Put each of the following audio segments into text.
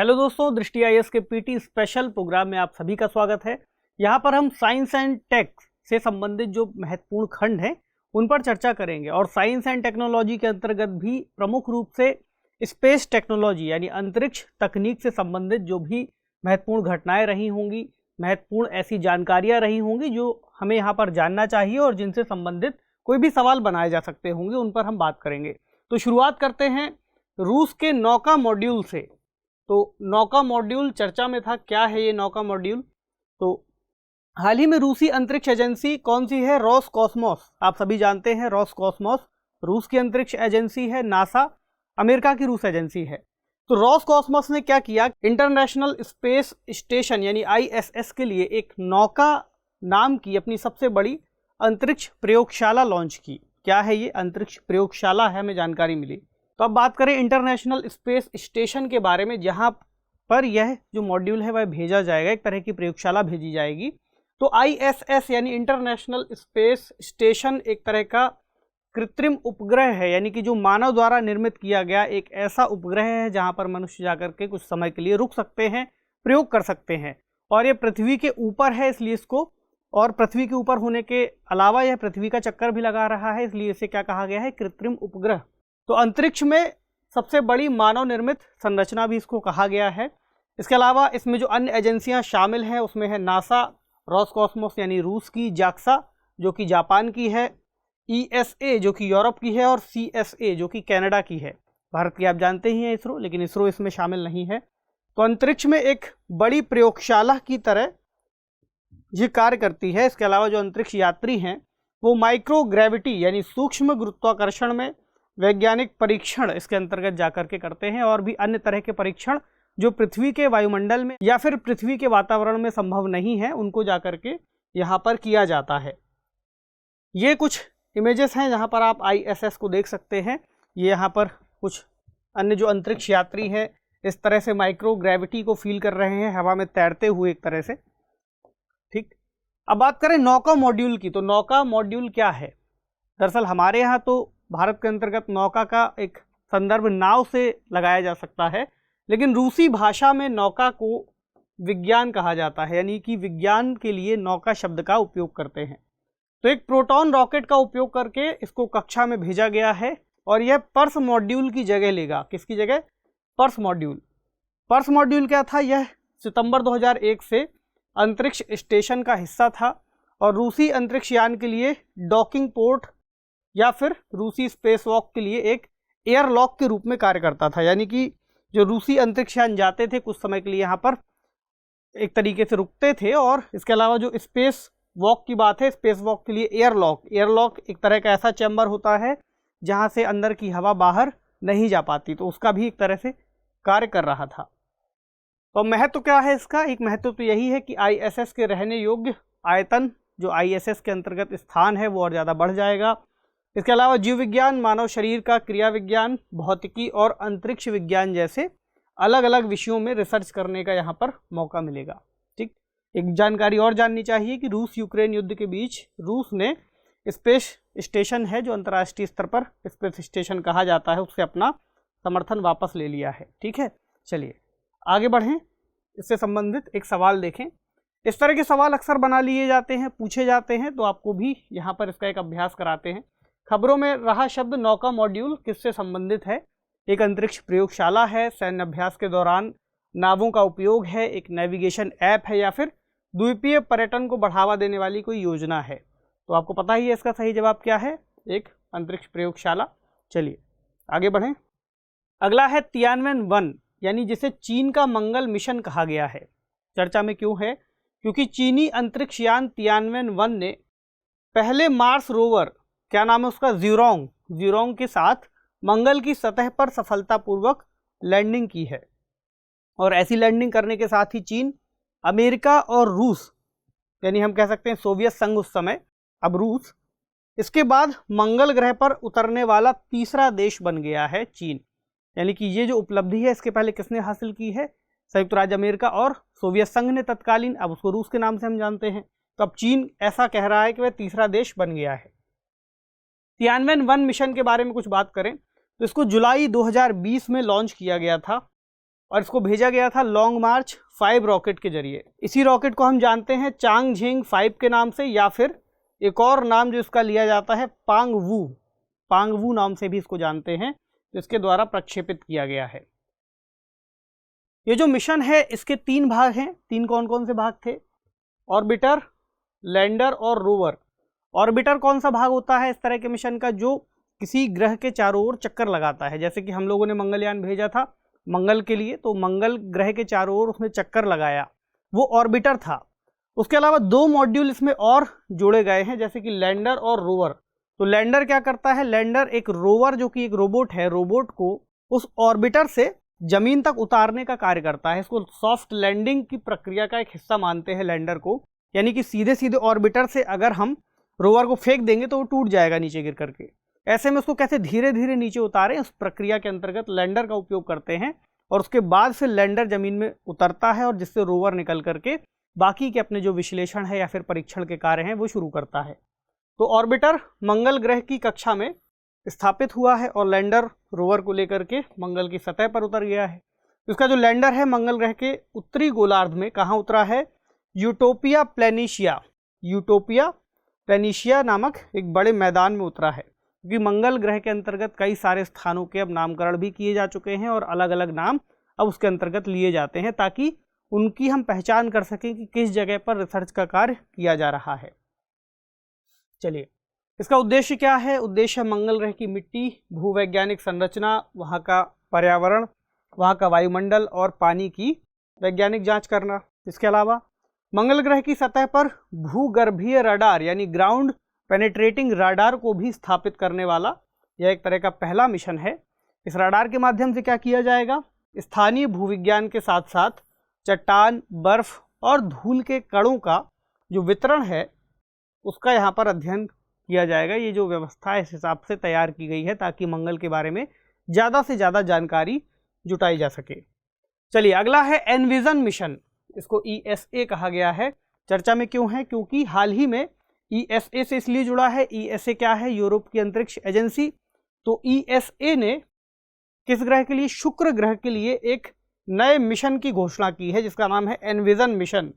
Hello दोस्तों, दृष्टि IAS के पीटी स्पेशल प्रोग्राम में आप सभी का स्वागत है। यहाँ पर हम साइंस एंड टेक से संबंधित जो महत्वपूर्ण खंड हैं उन पर चर्चा करेंगे और साइंस एंड टेक्नोलॉजी के अंतर्गत भी प्रमुख रूप से स्पेस टेक्नोलॉजी यानी अंतरिक्ष तकनीक से संबंधित जो भी महत्वपूर्ण घटनाएं रही होंगी, महत्वपूर्ण ऐसी जानकारियाँ रही होंगी जो हमें यहाँ पर जानना चाहिए और जिनसे संबंधित कोई भी सवाल बनाए जा सकते होंगे, उन पर हम बात करेंगे। तो शुरुआत करते हैं रूस के नौका मॉड्यूल से। तो नौका मॉड्यूल चर्चा में था। क्या है ये नौका मॉड्यूल? तो हाल ही में रूसी अंतरिक्ष एजेंसी कौन सी है? रोसकॉस्मोस। आप सभी जानते हैं रोसकॉस्मोस रूस की अंतरिक्ष एजेंसी है। नासा अमेरिका की रूस एजेंसी है। तो रोसकॉस्मोस ने क्या किया, इंटरनेशनल स्पेस स्टेशन यानी आईएसएस के लिए एक नौका नाम की अपनी सबसे बड़ी अंतरिक्ष प्रयोगशाला लॉन्च की। क्या है ये अंतरिक्ष प्रयोगशाला है, हमें जानकारी मिली। तो अब बात करें इंटरनेशनल स्पेस स्टेशन के बारे में, जहां पर यह जो मॉड्यूल है वह भेजा जाएगा, एक तरह की प्रयोगशाला भेजी जाएगी। तो आईएसएस यानी इंटरनेशनल स्पेस स्टेशन एक तरह का कृत्रिम उपग्रह है, यानी कि जो मानव द्वारा निर्मित किया गया एक ऐसा उपग्रह है जहां पर मनुष्य जाकर के कुछ समय के लिए रुक सकते हैं, प्रयोग कर सकते हैं। और ये पृथ्वी के ऊपर है, इसलिए इसको, और पृथ्वी के ऊपर होने के अलावा यह पृथ्वी का चक्कर भी लगा रहा है, इसलिए इसे क्या कहा गया है, कृत्रिम उपग्रह। तो अंतरिक्ष में सबसे बड़ी मानव निर्मित संरचना भी इसको कहा गया है। इसके अलावा इसमें जो अन्य एजेंसियां शामिल हैं उसमें है नासा, रोसकॉस्मोस यानी रूस की, जाक्सा जो कि जापान की है, ईएसए जो कि यूरोप की है, और सीएसए जो कि कनाडा की है। भारत की आप जानते ही हैं इसरो, लेकिन इसरो इसमें शामिल नहीं है। तो अंतरिक्ष में एक बड़ी प्रयोगशाला की तरह ये कार्य करती है। इसके अलावा जो अंतरिक्ष यात्री हैं वो माइक्रो ग्रेविटी यानी सूक्ष्म गुरुत्वाकर्षण में वैज्ञानिक परीक्षण इसके अंतर्गत जाकर के करते हैं, और भी अन्य तरह के परीक्षण जो पृथ्वी के वायुमंडल में या फिर पृथ्वी के वातावरण में संभव नहीं है, उनको जाकर के यहाँ पर किया जाता है। ये कुछ इमेजेस हैं जहाँ पर आप आईएसएस को देख सकते हैं। ये यहाँ पर कुछ अन्य जो अंतरिक्ष यात्री हैं इस तरह से माइक्रो ग्रेविटी को फील कर रहे हैं, हवा में तैरते हुए एक तरह से। ठीक, अब बात करें नौका मॉड्यूल की। तो नौका मॉड्यूल क्या है? दरअसल हमारे यहाँ तो भारत के अंतर्गत नौका का एक संदर्भ नाव से लगाया जा सकता है, लेकिन रूसी भाषा में नौका को विज्ञान कहा जाता है, यानी कि विज्ञान के लिए नौका शब्द का उपयोग करते हैं। तो एक प्रोटॉन रॉकेट का उपयोग करके इसको कक्षा में भेजा गया है और यह पर्स मॉड्यूल की जगह लेगा। किसकी जगह? Purse module. पर्स मॉड्यूल क्या था? यह सितंबर 2001 से अंतरिक्ष स्टेशन का हिस्सा था और रूसी अंतरिक्ष यान के लिए डॉकिंग पोर्ट या फिर रूसी स्पेस वॉक के लिए एक एयरलॉक के रूप में कार्य करता था। यानी कि जो रूसी अंतरिक्ष यान जाते थे कुछ समय के लिए यहाँ पर एक तरीके से रुकते थे। और इसके अलावा जो स्पेस वॉक की बात है, स्पेस वॉक के लिए एयरलॉक एक तरह का ऐसा चैम्बर होता है जहाँ से अंदर की हवा बाहर नहीं जा पाती, तो उसका भी एक तरह से कार्य कर रहा था। तो महत्व क्या है इसका? एक महत्व तो यही है कि आईएसएस के रहने योग्य आयतन, जो आईएसएस के अंतर्गत स्थान है, वो और ज़्यादा बढ़ जाएगा। इसके अलावा जीव विज्ञान, मानव शरीर का क्रिया विज्ञान, भौतिकी और अंतरिक्ष विज्ञान जैसे अलग अलग विषयों में रिसर्च करने का यहाँ पर मौका मिलेगा। ठीक, एक जानकारी और जाननी चाहिए कि रूस यूक्रेन युद्ध के बीच रूस ने स्पेस स्टेशन है, जो अंतर्राष्ट्रीय स्तर पर स्पेस स्टेशन कहा जाता है, उससे अपना समर्थन वापस ले लिया है। ठीक है, चलिए आगे बढ़ें। इससे संबंधित एक सवाल देखें। इस तरह के सवाल अक्सर बना लिए जाते हैं, पूछे जाते हैं, तो आपको भी यहाँ पर इसका एक अभ्यास कराते हैं। खबरों में रहा शब्द नौका मॉड्यूल किससे संबंधित है? एक अंतरिक्ष प्रयोगशाला है, सैन्य अभ्यास के दौरान नावों का उपयोग है, एक नेविगेशन ऐप है, या फिर द्वीपीय पर्यटन को बढ़ावा देने वाली कोई योजना है? तो आपको पता ही है इसका सही जवाब क्या है, एक अंतरिक्ष प्रयोगशाला। चलिए आगे बढ़ें। अगला है तियानवेन-1, यानी जिसे चीन का मंगल मिशन कहा गया है। चर्चा में क्यों है? क्योंकि चीनी अंतरिक्ष यान तियानवेन-1 ने पहले मार्स रोवर, क्या नाम है उसका, ज़्यूरोंग के साथ मंगल की सतह पर सफलतापूर्वक लैंडिंग की है। और ऐसी लैंडिंग करने के साथ ही चीन, अमेरिका और रूस, यानी हम कह सकते हैं सोवियत संघ उस समय, अब रूस, इसके बाद मंगल ग्रह पर उतरने वाला तीसरा देश बन गया है चीन। यानी कि ये जो उपलब्धि है इसके पहले किसने हासिल की है? संयुक्त राज्य अमेरिका और सोवियत संघ ने तत्कालीन, अब उसको रूस के नाम से हम जानते हैं। तो अब चीन ऐसा कह रहा है कि वह तीसरा देश बन गया है। तियानवेन-1 मिशन के बारे में कुछ बात करें तो इसको जुलाई 2020 में लॉन्च किया गया था और इसको भेजा गया था लॉन्ग मार्च 5 रॉकेट के जरिए। इसी रॉकेट को हम जानते हैं चांगझेंग 5 के नाम से, या फिर एक और नाम जो इसका लिया जाता है पांगवू नाम से भी इसको जानते हैं, जिसके द्वारा प्रक्षेपित किया गया है। ये जो मिशन है इसके 3 भाग हैं। 3 कौन कौन से भाग थे? ऑर्बिटर, लैंडर और रोवर। ऑर्बिटर कौन सा भाग होता है इस तरह के मिशन का? जो किसी ग्रह के चारों ओर चक्कर लगाता है। जैसे कि हम लोगों ने मंगलयान भेजा था मंगल के लिए, तो मंगल ग्रह के चारों ओर उसने चक्कर लगाया, वो ऑर्बिटर था। उसके अलावा 2 मॉड्यूल इसमें और जोड़े गए हैं, जैसे कि लैंडर और रोवर। तो लैंडर क्या करता है? लैंडर एक रोवर जो कि एक रोबोट है, रोबोट को उस ऑर्बिटर से जमीन तक उतारने का कार्य करता है। इसको सॉफ्ट लैंडिंग की प्रक्रिया का एक हिस्सा मानते हैं लैंडर को, यानी कि सीधे सीधे ऑर्बिटर से अगर हम रोवर को फेंक देंगे तो वो टूट जाएगा नीचे गिर करके। ऐसे में उसको कैसे धीरे धीरे नीचे उतारें, उस प्रक्रिया के अंतर्गत लैंडर का उपयोग करते हैं, और उसके बाद फिर लैंडर जमीन में उतरता है और जिससे रोवर निकल करके बाकी के अपने जो विश्लेषण है या फिर परीक्षण के कार्य हैं वो शुरू करता है। तो ऑर्बिटर मंगल ग्रह की कक्षा में स्थापित हुआ है और लैंडर रोवर को लेकर के मंगल की सतह पर उतर गया है। इसका जो लैंडर है मंगल ग्रह के उत्तरी गोलार्ध में कहाँ उतरा है? यूटोपिया प्लेनिशिया नामक एक बड़े मैदान में उतरा है, क्योंकि मंगल ग्रह के अंतर्गत कई सारे स्थानों के अब नामकरण भी किए जा चुके हैं और अलग अलग नाम अब उसके अंतर्गत लिए जाते हैं, ताकि उनकी हम पहचान कर सकें कि किस जगह पर रिसर्च का कार्य किया जा रहा है। चलिए, इसका उद्देश्य क्या है? उद्देश्य मंगल ग्रह की मिट्टी, भूवैज्ञानिक संरचना, वहाँ का पर्यावरण, वहाँ का वायुमंडल और पानी की वैज्ञानिक जांच करना। इसके अलावा मंगल ग्रह की सतह पर भूगर्भीय रडार यानी ग्राउंड पेनेट्रेटिंग रडार को भी स्थापित करने वाला यह एक तरह का पहला मिशन है। इस रडार के माध्यम से क्या किया जाएगा? स्थानीय भूविज्ञान के साथ साथ चट्टान, बर्फ और धूल के कणों का जो वितरण है उसका यहाँ पर अध्ययन किया जाएगा। ये जो व्यवस्था इस हिसाब से तैयार की गई है ताकि मंगल के बारे में ज़्यादा से ज़्यादा जानकारी जुटाई जा सके। चलिए, अगला है एनविजन मिशन। इसको ESA कहा गया है। चर्चा में क्यों है? क्योंकि हाल ही में ESA से इसलिए जुड़ा है। ESA क्या है? यूरोप की अंतरिक्ष एजेंसी। तो ESA ने किस ग्रह के लिए? शुक्र ग्रह के लिए एक नए मिशन की घोषणा की है, जिसका नाम है एनविजन मिशन।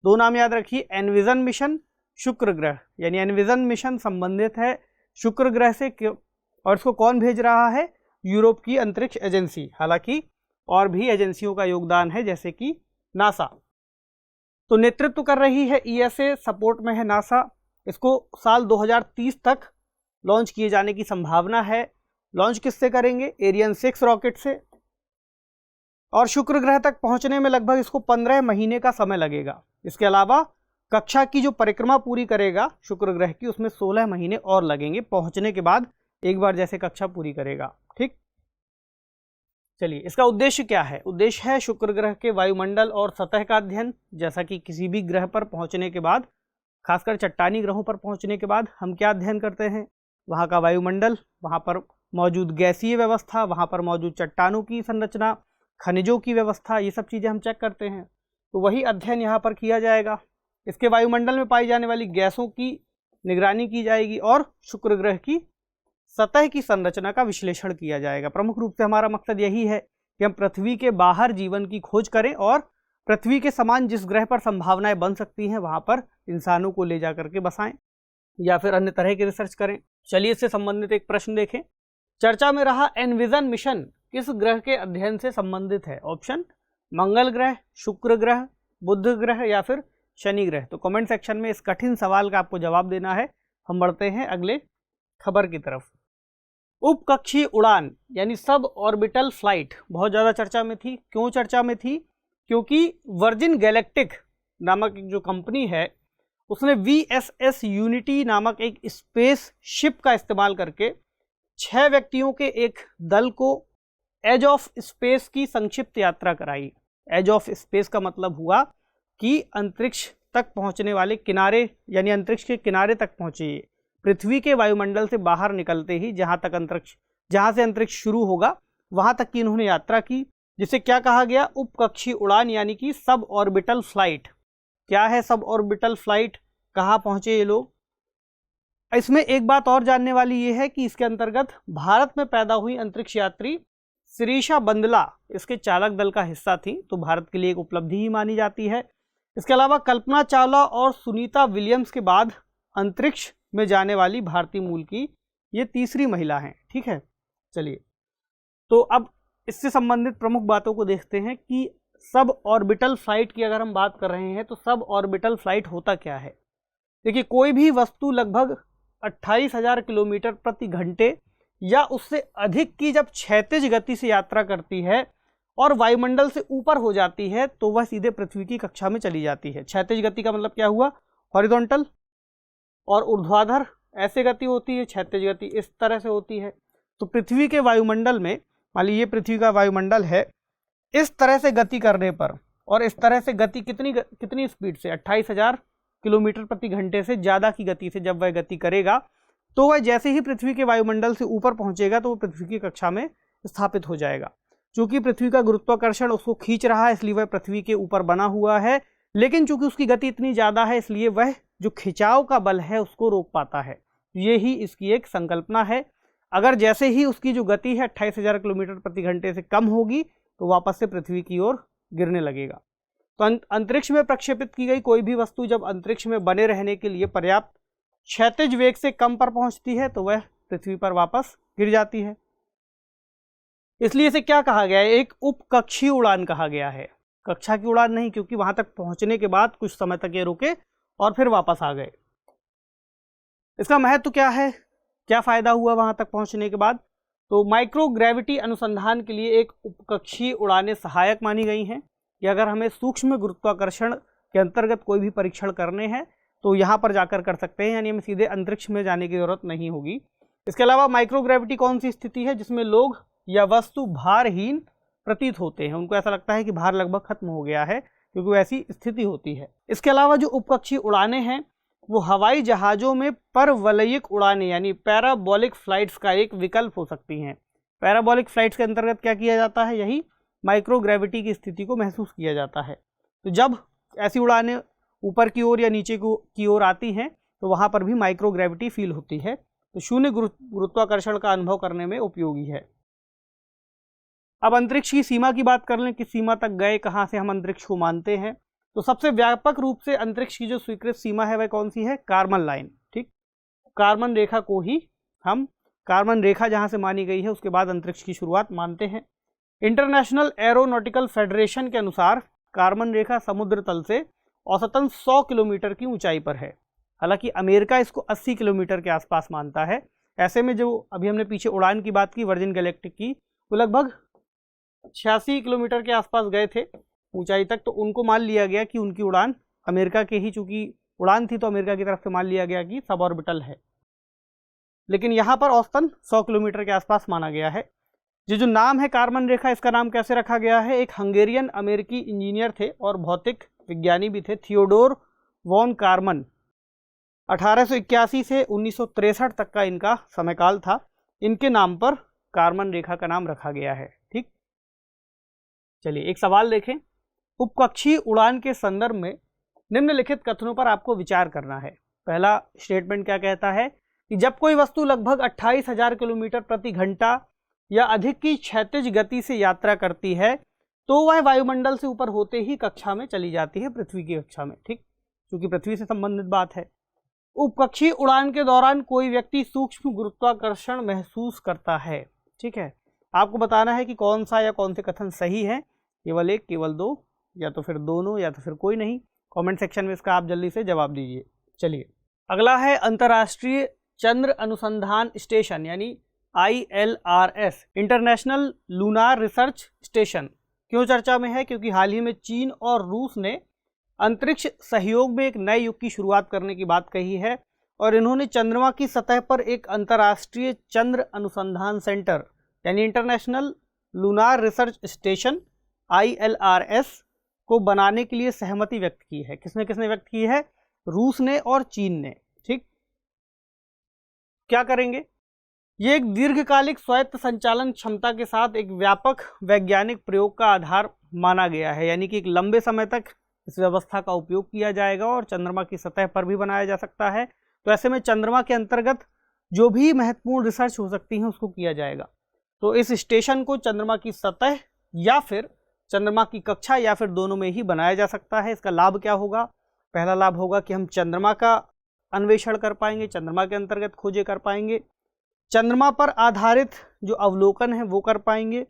2 नाम याद रखिए, एनविजन मिशन, शुक्र ग्रह। यानी एनविजन मिशन संबंधित है शुक्र ग्रह से, और इसको कौन भेज रहा है? यूरोप की अंतरिक्ष एजेंसी। हालांकि और भी एजेंसियों का योगदान है, जैसे कि नासा। तो नेतृत्व कर रही है ESA, सपोर्ट में है नासा। इसको साल 2030 तक लॉन्च किए जाने की संभावना है। लॉन्च किससे करेंगे? एरियन 6 रॉकेट से। और शुक्र ग्रह तक पहुंचने में लगभग इसको 15 महीने का समय लगेगा। इसके अलावा कक्षा की जो परिक्रमा पूरी करेगा शुक्र ग्रह की, उसमें 16 महीने और लगेंगे पहुंचने के बाद, एक बार जैसे कक्षा पूरी करेगा। ठीक, चलिए, इसका उद्देश्य क्या है? उद्देश्य है शुक्र ग्रह के वायुमंडल और सतह का अध्ययन। जैसा कि किसी भी ग्रह पर पहुंचने के बाद, खासकर चट्टानी ग्रहों पर पहुंचने के बाद हम क्या अध्ययन करते हैं? वहाँ का वायुमंडल, वहाँ पर मौजूद गैसीय व्यवस्था, वहाँ पर मौजूद चट्टानों की संरचना, खनिजों की व्यवस्था, ये सब चीज़ें हम चेक करते हैं। तो वही अध्ययन यहाँ पर किया जाएगा। इसके वायुमंडल में पाई जाने वाली गैसों की निगरानी की जाएगी और शुक्र ग्रह की सतह की संरचना का विश्लेषण किया जाएगा। प्रमुख रूप से हमारा मकसद यही है कि हम पृथ्वी के बाहर जीवन की खोज करें और पृथ्वी के समान जिस ग्रह पर संभावनाएं बन सकती हैं वहाँ पर इंसानों को ले जा करके बसाएं या फिर अन्य तरह की रिसर्च करें। चलिए, इससे संबंधित एक प्रश्न देखें। चर्चा में रहा एनविजन मिशन किस ग्रह के अध्ययन से संबंधित है? ऑप्शन मंगल ग्रह, शुक्र ग्रह, बुध ग्रह या फिर शनि ग्रह। तो कमेंट सेक्शन में इस कठिन सवाल का आपको जवाब देना है। हम बढ़ते हैं अगले खबर की तरफ। उपकक्षीय उड़ान यानी सब ऑर्बिटल फ्लाइट बहुत ज़्यादा चर्चा में थी। क्यों चर्चा में थी? क्योंकि वर्जिन गैलेक्टिक नामक एक जो कंपनी है उसने VSS यूनिटी नामक एक स्पेस शिप का इस्तेमाल करके 6 व्यक्तियों के एक दल को एज ऑफ स्पेस की संक्षिप्त यात्रा कराई। एज ऑफ स्पेस का मतलब हुआ कि अंतरिक्ष तक पहुंचने वाले किनारे, यानी अंतरिक्ष के किनारे तक पहुंचे। पृथ्वी के वायुमंडल से बाहर निकलते ही जहां से अंतरिक्ष शुरू होगा वहां तक की इन्होंने यात्रा की, जिसे क्या कहा गया? उपकक्षीय उड़ान यानी कि सब ऑर्बिटल फ्लाइट। क्या है सब ऑर्बिटल फ्लाइट? कहाँ पहुंचे ये लोग? इसमें एक बात और जानने वाली ये है कि इसके अंतर्गत भारत में पैदा हुई अंतरिक्ष यात्री शिरीषा बंदला इसके चालक दल का हिस्सा थी, तो भारत के लिए एक उपलब्धि ही मानी जाती है। इसके अलावा कल्पना चावला और सुनीता विलियम्स के बाद अंतरिक्ष में जाने वाली भारतीय मूल की ये तीसरी महिला हैं। ठीक है, चलिए तो अब इससे संबंधित प्रमुख बातों को देखते हैं कि सब ऑर्बिटल फ्लाइट की अगर हम बात कर रहे हैं तो सब ऑर्बिटल फ्लाइट होता क्या है। देखिए, कोई भी वस्तु लगभग 28,000 किलोमीटर प्रति घंटे या उससे अधिक की जब क्षैतिज गति से यात्रा करती है और वायुमंडल से ऊपर हो जाती है तो वह सीधे पृथ्वी की कक्षा में चली जाती है। क्षैतिज गति का मतलब क्या हुआ, हॉरिजॉन्टल, और ऊर्ध्वाधर ऐसे गति होती है, क्षैतिज गति इस तरह से होती है। तो पृथ्वी के वायुमंडल में, मान लीजिए पृथ्वी का वायुमंडल है, इस तरह से गति करने पर, और इस तरह से गति कितनी स्पीड से, 28,000 किलोमीटर प्रति घंटे से ज़्यादा की गति से जब वह गति करेगा तो वह जैसे ही पृथ्वी के वायुमंडल से ऊपर पहुंचेगा तो वह पृथ्वी की कक्षा में स्थापित हो जाएगा। चूंकि पृथ्वी का गुरुत्वाकर्षण उसको खींच रहा है इसलिए वह पृथ्वी के ऊपर बना हुआ है, लेकिन चूंकि उसकी गति इतनी ज़्यादा है इसलिए वह जो खिंचाव का बल है उसको रोक पाता है। ये ही इसकी एक संकल्पना है। अगर जैसे ही उसकी जो गति है 28,000 किलोमीटर प्रति घंटे से कम होगी तो वापस से पृथ्वी की ओर गिरने लगेगा। तो अंतरिक्ष में प्रक्षेपित की गई कोई भी वस्तु जब अंतरिक्ष में बने रहने के लिए पर्याप्त क्षैतिज वेग से कम पर पहुंचती है तो वह पृथ्वी पर वापस गिर जाती है। इसलिए इसे क्या कहा गया है, एक उपकक्षीय उड़ान कहा गया है, कक्षा की उड़ान नहीं, क्योंकि वहां तक पहुंचने के बाद कुछ समय तक ये रुके और फिर वापस आ गए। इसका महत्व क्या है, क्या फायदा हुआ वहां तक पहुंचने के बाद, तो माइक्रोग्रेविटी अनुसंधान के लिए एक उपकक्षीय उड़ानें सहायक मानी गई हैं कि अगर हमें सूक्ष्म गुरुत्वाकर्षण के अंतर्गत कोई भी परीक्षण करने हैं तो यहाँ पर जाकर कर सकते हैं, यानी हमें सीधे अंतरिक्ष में जाने की जरूरत नहीं होगी। इसके अलावा माइक्रोग्रेविटी कौन सी स्थिति है जिसमें लोग या वस्तु भारहीन प्रतीत होते हैं, उनको ऐसा लगता है कि भार लगभग खत्म हो गया है, क्योंकि वैसी स्थिति होती है। इसके अलावा जो उपकक्षीय उड़ानें हैं वो हवाई जहाज़ों में परवलयिक उड़ानें यानी पैराबोलिक फ्लाइट्स का एक विकल्प हो सकती हैं। पैराबोलिक फ्लाइट्स के अंतर्गत क्या किया जाता है, यही माइक्रोग्रेविटी की स्थिति को महसूस किया जाता है। तो जब ऐसी उड़ानें ऊपर की ओर या नीचे की ओर आती हैं तो वहाँ पर भी माइक्रोग्रेविटी फील होती है, तो शून्य गुरुत्वाकर्षण का अनुभव करने में उपयोगी है। अब अंतरिक्ष की सीमा की बात कर लें, किस सीमा तक गए, कहाँ से हम अंतरिक्ष को मानते हैं, तो सबसे व्यापक रूप से अंतरिक्ष की जो स्वीकृत सीमा है वह कौन सी है, कार्मन लाइन। ठीक, कार्मन रेखा को ही हम, कार्मन रेखा जहाँ से मानी गई है उसके बाद अंतरिक्ष की शुरुआत मानते हैं। इंटरनेशनल एरोनॉटिकल फेडरेशन के अनुसार कार्मन रेखा समुद्र तल से औसतन 100 किलोमीटर की ऊंचाई पर है। हालांकि अमेरिका इसको 80 किलोमीटर के आसपास मानता है। ऐसे में जो अभी हमने पीछे उड़ान की बात की वर्जिन गैलेक्टिक की, वो लगभग 86 किलोमीटर के आसपास गए थे ऊंचाई तक, तो उनको मान लिया गया कि उनकी उड़ान अमेरिका के ही, चूंकि उड़ान थी तो अमेरिका की तरफ से मान लिया गया कि सब ऑर्बिटल है, लेकिन यहाँ पर औसतन 100 किलोमीटर के आसपास माना गया है। ये जो नाम है कार्मन रेखा, इसका नाम कैसे रखा गया है, एक हंगेरियन अमेरिकी इंजीनियर थे और भौतिक विज्ञानी भी थे, थियोडोर वॉन कार्मन। 1881 से 1963 तक का इनका समयकाल था। इनके नाम पर कार्मन रेखा का नाम रखा गया है। ठीक, चलिए एक सवाल देखें। उपकक्षीय उड़ान के संदर्भ में निम्नलिखित कथनों पर आपको विचार करना है। पहला स्टेटमेंट क्या कहता है कि जब कोई वस्तु लगभग 28,000 किलोमीटर प्रति घंटा या अधिक की क्षैतिज गति से यात्रा करती है तो वह वायुमंडल से ऊपर होते ही कक्षा में चली जाती है, पृथ्वी की कक्षा में। ठीक, क्योंकि पृथ्वी से संबंधित बात है। उपकक्षीय उड़ान के दौरान कोई व्यक्ति सूक्ष्म गुरुत्वाकर्षण महसूस करता है। ठीक है, आपको बताना है कि कौन सा या कौन से कथन सही है, केवल एक, केवल दो, या तो फिर दोनों, या तो फिर कोई नहीं। कमेंट सेक्शन में इसका आप जल्दी से जवाब दीजिए। चलिए अगला है अंतर्राष्ट्रीय चंद्र अनुसंधान स्टेशन यानी ILRS, international lunar research station. क्यों चर्चा में है, क्योंकि हाल ही में चीन और रूस ने अंतरिक्ष सहयोग में एक नए युग की शुरुआत करने की बात कही है और इन्होंने चंद्रमा की सतह पर एक अंतर्राष्ट्रीय चंद्र अनुसंधान सेंटर यानी international lunar research station ILRS को बनाने के लिए सहमति व्यक्त की है। किसने किसने व्यक्त की है, रूस ने और चीन ने। ठीक, क्या करेंगे, ये एक दीर्घकालिक स्वायत्त संचालन क्षमता के साथ एक व्यापक वैज्ञानिक प्रयोग का आधार माना गया है, यानी कि एक लंबे समय तक इस व्यवस्था का उपयोग किया जाएगा और चंद्रमा की सतह पर भी बनाया जा सकता है। तो ऐसे में चंद्रमा के अंतर्गत जो भी महत्वपूर्ण रिसर्च हो सकती है उसको किया जाएगा। तो इस स्टेशन को चंद्रमा की सतह या फिर चंद्रमा की कक्षा या फिर दोनों में ही बनाया जा सकता है। इसका लाभ क्या होगा? पहला लाभ होगा कि हम चंद्रमा का अन्वेषण कर पाएंगे, चंद्रमा के अंतर्गत खोजें कर पाएंगे, चंद्रमा पर आधारित जो अवलोकन है वो कर पाएंगे,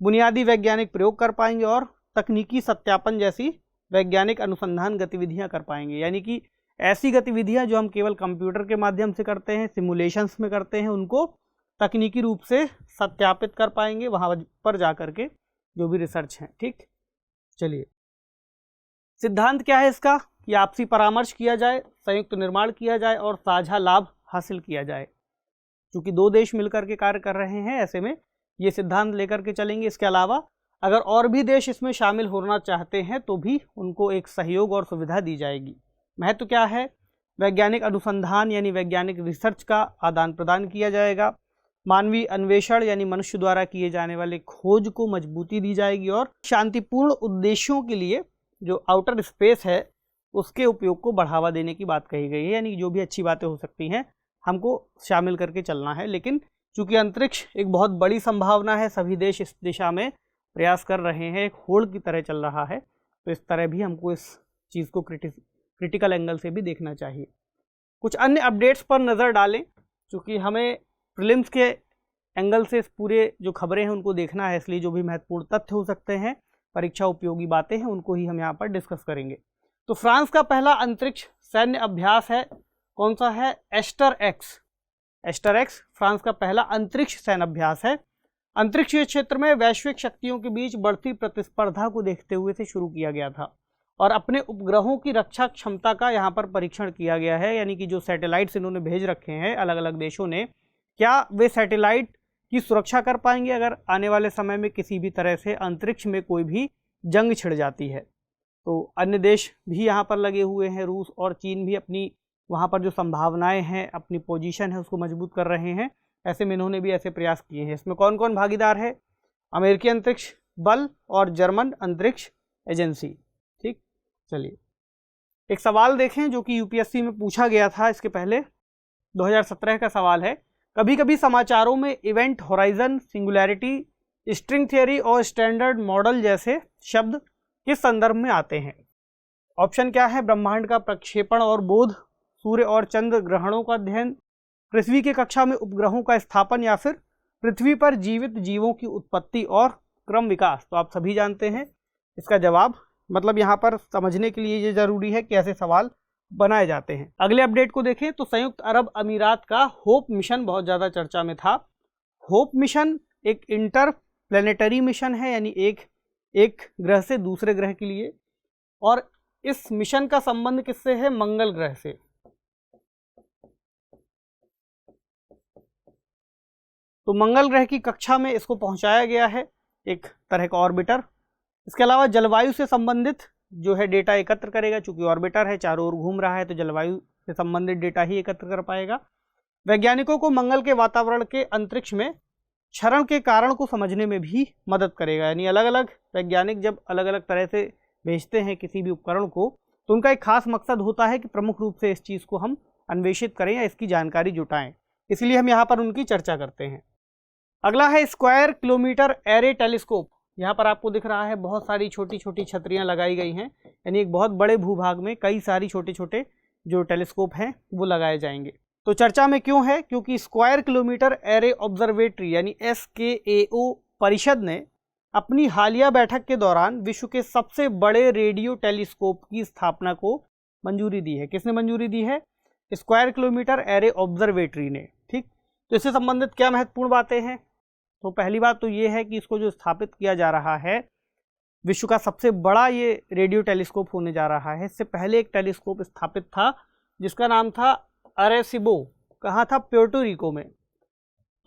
बुनियादी वैज्ञानिक प्रयोग कर पाएंगे और तकनीकी सत्यापन जैसी वैज्ञानिक अनुसंधान गतिविधियां कर पाएंगे। यानी कि ऐसी गतिविधियां जो हम केवल कंप्यूटर के माध्यम से करते हैं, सिमुलेशंस में करते हैं, उनको तकनीकी रूप से सत्यापित कर पाएंगे वहां पर जा करके जो भी रिसर्च है। ठीक, चलिए सिद्धांत क्या है इसका? कि आपसी परामर्श किया जाए, संयुक्त निर्माण किया जाए और साझा लाभ हासिल किया जाए। क्योंकि दो देश मिलकर के कार्य कर रहे हैं, ऐसे में ये सिद्धांत लेकर के चलेंगे। इसके अलावा अगर और भी देश इसमें शामिल होना चाहते हैं तो भी उनको एक सहयोग और सुविधा दी जाएगी। महत्व क्या है? वैज्ञानिक अनुसंधान यानी वैज्ञानिक रिसर्च का आदान प्रदान किया जाएगा, मानवीय अन्वेषण यानी मनुष्य द्वारा किए जाने वाले खोज को मजबूती दी जाएगी और शांतिपूर्ण उद्देश्यों के लिए जो आउटर स्पेस है उसके उपयोग को बढ़ावा देने की बात कही गई है। यानी जो भी अच्छी बातें हो सकती हैं हमको शामिल करके चलना है। लेकिन चूंकि अंतरिक्ष एक बहुत बड़ी संभावना है, सभी देश इस दिशा में प्रयास कर रहे हैं, एक होड़ की तरह चल रहा है, तो इस तरह भी हमको इस चीज़ को क्रिटिकल एंगल से भी देखना चाहिए। कुछ अन्य अपडेट्स पर नज़र डालें, क्योंकि हमें प्रीलिम्स के एंगल से इस पूरे जो खबरें हैं उनको देखना है, इसलिए जो भी महत्वपूर्ण तथ्य हो सकते हैं, परीक्षा उपयोगी बातें हैं, उनको ही हम यहाँ पर डिस्कस करेंगे। तो फ्रांस का पहला अंतरिक्ष सैन्य अभ्यास है, कौन सा है? Asterix. Asterix France का पहला अंतरिक्ष सैन्य अभ्यास है। अंतरिक्षीय क्षेत्र में वैश्विक शक्तियों के बीच बढ़ती प्रतिस्पर्धा को देखते हुए से शुरू किया गया था और अपने उपग्रहों की रक्षा क्षमता का यहाँ पर परीक्षण किया गया है। यानी कि जो सैटेलाइट्स इन्होंने भेज रखे हैं अलग अलग देशों ने, क्या वे सैटेलाइट की सुरक्षा कर पाएंगे अगर आने वाले समय में किसी भी तरह से अंतरिक्ष में कोई भी जंग छिड़ जाती है। तो अन्य देश भी यहाँ पर लगे हुए हैं, रूस और चीन भी अपनी वहाँ पर जो संभावनाएं हैं, अपनी पोजीशन है उसको मजबूत कर रहे हैं। ऐसे में इन्होंने भी ऐसे प्रयास किए हैं। इसमें कौन कौन भागीदार है? अमेरिकी अंतरिक्ष बल और जर्मन अंतरिक्ष एजेंसी। ठीक, चलिए एक सवाल देखें जो कि यूपीएससी में पूछा गया था इसके पहले, 2017 का सवाल है। कभी कभी समाचारों में event horizon, singularity, string theory और स्टैंडर्ड मॉडल जैसे शब्द किस संदर्भ में आते हैं? ऑप्शन क्या है? ब्रह्मांड का प्रक्षेपण और बोध, सूर्य और चंद्र ग्रहणों का अध्ययन, पृथ्वी की कक्षा में उपग्रहों का स्थापन या फिर पृथ्वी पर जीवित जीवों की उत्पत्ति और क्रम विकास। तो आप सभी जानते हैं इसका जवाब, मतलब यहाँ पर समझने के लिए ये जरूरी है कि ऐसे सवाल बनाए जाते हैं। अगले अपडेट को देखें तो संयुक्त अरब अमीरात का होप मिशन बहुत ज़्यादा चर्चा में था। होप मिशन एक इंटर प्लेनेटरी मिशन है, यानी एक ग्रह से दूसरे ग्रह के लिए, और इस मिशन का संबंध किससे है? मंगल ग्रह से। तो मंगल ग्रह की कक्षा में इसको पहुंचाया गया है, एक तरह का ऑर्बिटर। इसके अलावा जलवायु से संबंधित जो है डेटा एकत्र करेगा, चूंकि ऑर्बिटर है, चारों ओर घूम रहा है, तो जलवायु से संबंधित डेटा ही एकत्र कर पाएगा। वैज्ञानिकों को मंगल के वातावरण के अंतरिक्ष में क्षरण के कारण को समझने में भी मदद करेगा। यानी अलग अलग वैज्ञानिक जब अलग अलग तरह से भेजते हैं किसी भी उपकरण को, तो उनका एक खास मकसद होता है कि प्रमुख रूप से इस चीज़ को हम अन्वेषित करें या इसकी जानकारी जुटाएं, इसलिए हम यहाँ पर उनकी चर्चा करते हैं। अगला है स्क्वायर किलोमीटर एरे टेलीस्कोप। यहाँ पर आपको दिख रहा है बहुत सारी छोटी छोटी छतरियाँ लगाई गई हैं, यानी एक बहुत बड़े भूभाग में कई सारी छोटे छोटे जो टेलीस्कोप हैं वो लगाए जाएंगे। तो चर्चा में क्यों है? क्योंकि स्क्वायर किलोमीटर एरे ऑब्जर्वेटरी यानी SKAO परिषद ने अपनी हालिया बैठक के दौरान विश्व के सबसे बड़े रेडियो टेलीस्कोप की स्थापना को मंजूरी दी है। किसने मंजूरी दी है? स्क्वायर किलोमीटर एरे ऑब्जर्वेटरी ने। ठीक, तो इससे संबंधित क्या महत्वपूर्ण बातें हैं? तो पहली बात तो ये है कि इसको जो स्थापित किया जा रहा है, विश्व का सबसे बड़ा ये रेडियो टेलीस्कोप होने जा रहा है। इससे पहले एक टेलीस्कोप स्थापित था जिसका नाम था अरेसिबो। कहाँ था? प्योर्टो रिको में।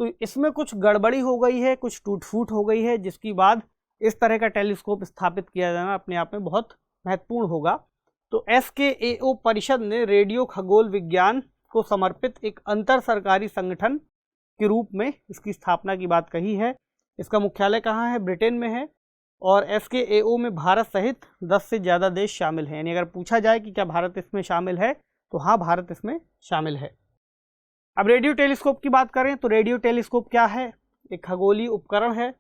तो इसमें कुछ गड़बड़ी हो गई है, कुछ टूट फूट हो गई है, जिसके बाद इस तरह का टेलीस्कोप स्थापित किया जाना अपने आप में बहुत महत्वपूर्ण होगा। तो SKAO परिषद ने रेडियो खगोल विज्ञान को समर्पित एक अंतर सरकारी संगठन के रूप में इसकी स्थापना की बात कही है। इसका मुख्यालय कहाँ है? ब्रिटेन में है, और SKAO में भारत सहित 10 से ज़्यादा देश शामिल हैं। यानी अगर पूछा जाए कि क्या भारत इसमें शामिल है, तो हाँ, भारत इसमें शामिल है। अब रेडियो टेलीस्कोप की बात करें तो रेडियो टेलीस्कोप क्या है? एक खगोलीय उपकरण है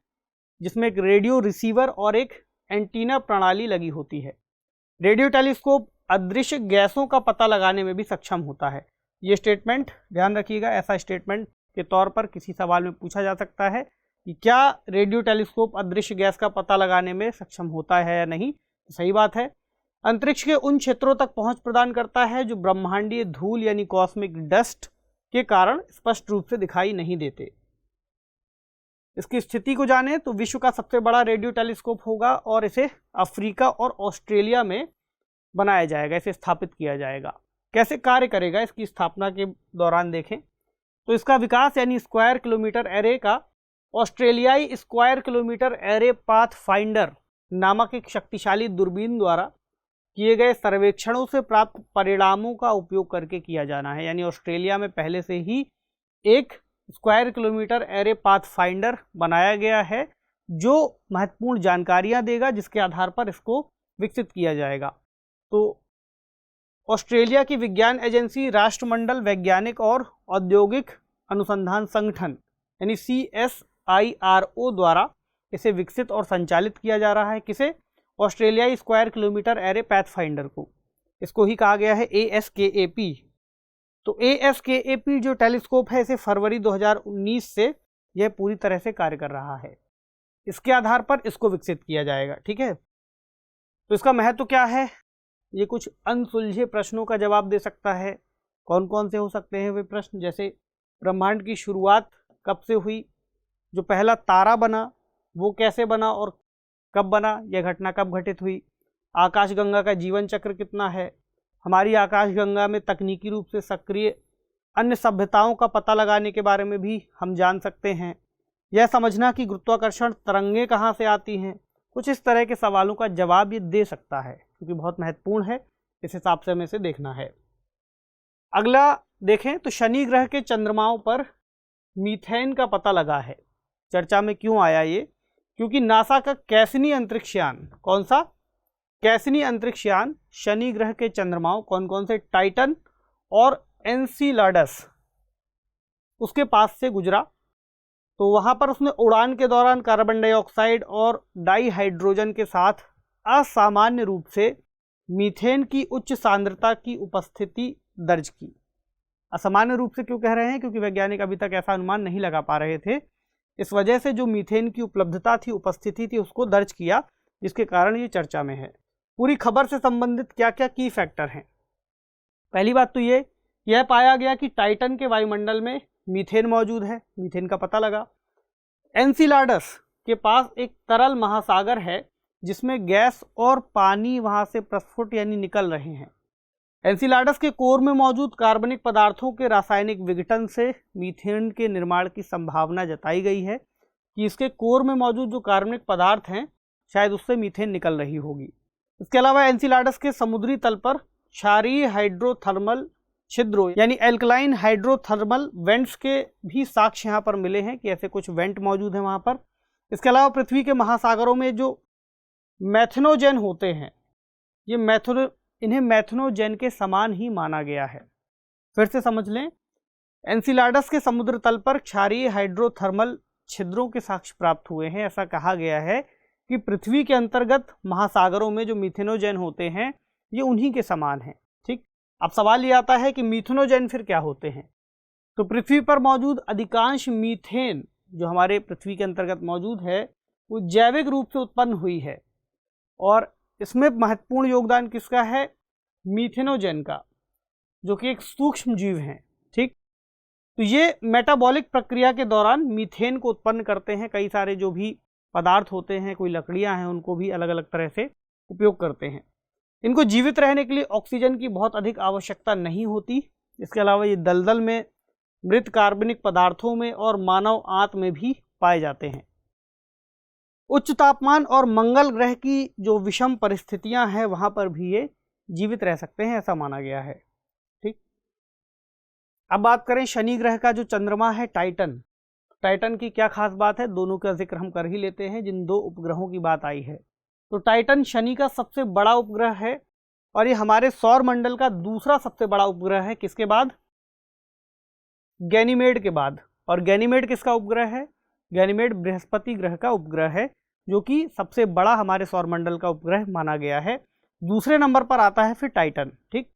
जिसमें एक रेडियो रिसीवर और एक एंटीना प्रणाली लगी होती है। रेडियो टेलीस्कोप अदृश्य गैसों का पता लगाने में भी सक्षम होता है। ये स्टेटमेंट ध्यान रखिएगा, ऐसा स्टेटमेंट के तौर पर किसी सवाल में पूछा जा सकता है कि क्या रेडियो टेलीस्कोप अदृश्य गैस का पता लगाने में सक्षम होता है या नहीं। तो सही बात है। अंतरिक्ष के उन क्षेत्रों तक पहुंच प्रदान करता है जो ब्रह्मांडीय धूल यानी कॉस्मिक डस्ट के कारण स्पष्ट रूप से दिखाई नहीं देते। इसकी स्थिति को जाने तो विश्व का सबसे बड़ा रेडियो टेलीस्कोप होगा और इसे अफ्रीका और ऑस्ट्रेलिया में बनाया जाएगा, इसे स्थापित किया जाएगा। कैसे कार्य करेगा इसकी स्थापना के दौरान देखें तो इसका विकास यानी स्क्वायर किलोमीटर एरे का ऑस्ट्रेलियाई square kilometre array path finder नामक एक शक्तिशाली दूरबीन द्वारा किए गए सर्वेक्षणों से प्राप्त परिणामों का उपयोग करके किया जाना है। यानी ऑस्ट्रेलिया में पहले से ही एक square kilometre array path finder बनाया गया है जो महत्वपूर्ण जानकारियां देगा, जिसके आधार पर इसको विकसित किया जाएगा। तो ऑस्ट्रेलिया की विज्ञान एजेंसी राष्ट्रमंडल वैज्ञानिक और औद्योगिक अनुसंधान संगठन यानी CSIRO द्वारा इसे विकसित और संचालित किया जा रहा है। किसे? ऑस्ट्रेलियाई square kilometre array path finder को। इसको ही कहा गया है ASKAP। तो ASKAP जो टेलीस्कोप है इसे फरवरी 2019 से यह पूरी तरह से कार्य कर रहा है। इसके आधार पर इसको विकसित किया जाएगा। ठीक है, तो इसका महत्व क्या है? ये कुछ अनसुलझे प्रश्नों का जवाब दे सकता है। कौन कौन से हो सकते हैं वे प्रश्न? जैसे ब्रह्मांड की शुरुआत कब से हुई, जो पहला तारा बना वो कैसे बना और कब बना, यह घटना कब घटित हुई, आकाशगंगा का जीवन चक्र कितना है, हमारी आकाशगंगा में तकनीकी रूप से सक्रिय अन्य सभ्यताओं का पता लगाने के बारे में भी हम जान सकते हैं, यह समझना कि गुरुत्वाकर्षण तरंगें कहाँ से आती हैं। कुछ इस तरह के सवालों का जवाब ये दे सकता है क्योंकि बहुत महत्वपूर्ण है, इस हिसाब से हमें इसे देखना है। अगला देखें तो शनि ग्रह के चंद्रमाओं पर मीथेन का पता लगा है। चर्चा में क्यों आया ये? क्योंकि नासा का कैसिनी अंतरिक्ष यान, कौन सा? कैसिनी अंतरिक्ष यान शनि ग्रह के चंद्रमाओं कौन कौन से? टाइटन और एनसीलाडस उसके पास से गुजरा। तो वहां पर उसने उड़ान के दौरान कार्बन डाइऑक्साइड और डाईहाइड्रोजन के साथ असामान्य रूप से मीथेन की उच्च सांद्रता की उपस्थिति दर्ज की। असामान्य रूप से क्यों कह रहे हैं? क्योंकि वैज्ञानिक अभी तक ऐसा अनुमान नहीं लगा पा रहे थे। इस वजह से जो मीथेन की उपलब्धता थी, उपस्थिति थी, उसको दर्ज किया, जिसके कारण ये चर्चा में है। पूरी खबर से संबंधित क्या क्या की फैक्टर हैं? पहली बात तो यह पाया गया कि टाइटन के वायुमंडल में मीथेन मौजूद है, मीथेन का पता लगा। एनसीलाडस के पास एक तरल महासागर है जिसमें गैस और पानी वहां से प्रस्फुट यानी निकल रहे हैं। एनसीलाडस के कोर में मौजूद कार्बनिक पदार्थों के रासायनिक विघटन से मीथेन के निर्माण की संभावना जताई गई है कि इसके कोर में मौजूद जो कार्बनिक पदार्थ हैं शायद उससे मीथेन निकल रही होगी। इसके अलावा एनसीलाडस के समुद्री तल पर क्षारीय हाइड्रोथर्मल छिद्रों यानी एल्कलाइन हाइड्रोथर्मल वेंट्स के भी साक्ष्य यहाँ पर मिले हैं कि ऐसे कुछ वेंट मौजूद हैं वहाँ पर। इसके अलावा पृथ्वी के महासागरों में जो मैथनोजेन होते हैं, ये इन्हें मैथनोजेन के समान ही माना गया है। फिर से समझ लें, एनसीलाडस के समुद्र तल पर क्षारीय हाइड्रोथर्मल छिद्रों के साक्ष्य प्राप्त हुए हैं। ऐसा कहा गया है कि पृथ्वी के अंतर्गत महासागरों में जो मीथेनोजेन होते हैं ये उन्हीं के समान हैं। ठीक, अब सवाल ये आता है कि मीथेनोजेन फिर क्या होते हैं? तो पृथ्वी पर मौजूद अधिकांश मीथेन जो हमारे पृथ्वी के अंतर्गत मौजूद है वो जैविक रूप से उत्पन्न हुई है और इसमें महत्वपूर्ण योगदान किसका है? मीथेनोजेन का, जो कि एक सूक्ष्म जीव हैं। ठीक, तो ये मेटाबॉलिक प्रक्रिया के दौरान मीथेन को उत्पन्न करते हैं। कई सारे जो भी पदार्थ होते हैं, कोई लकड़ियां हैं, उनको भी अलग अलग तरह से उपयोग करते हैं। इनको जीवित रहने के लिए ऑक्सीजन की बहुत अधिक आवश्यकता नहीं होती। इसके अलावा ये दलदल में, मृत कार्बनिक पदार्थों में और मानव आंत में भी पाए जाते हैं। उच्च तापमान और मंगल ग्रह की जो विषम परिस्थितियां हैं वहां पर भी ये जीवित रह सकते हैं, ऐसा माना गया है। ठीक, अब बात करें शनि ग्रह का जो चंद्रमा है टाइटन। टाइटन की क्या खास बात है? दोनों का जिक्र हम कर ही लेते हैं जिन दो उपग्रहों की बात आई है। तो टाइटन शनि का सबसे बड़ा उपग्रह है और ये हमारे सौर मंडल का दूसरा सबसे बड़ा उपग्रह है। किसके बाद? गैनीमेड के बाद। और गैनीमेड किसका उपग्रह है? गैनीमेड बृहस्पति ग्रह का उपग्रह है, जो कि सबसे बड़ा हमारे सौरमंडल का उपग्रह माना गया है। दूसरे नंबर पर आता है फिर टाइटन। ठीक,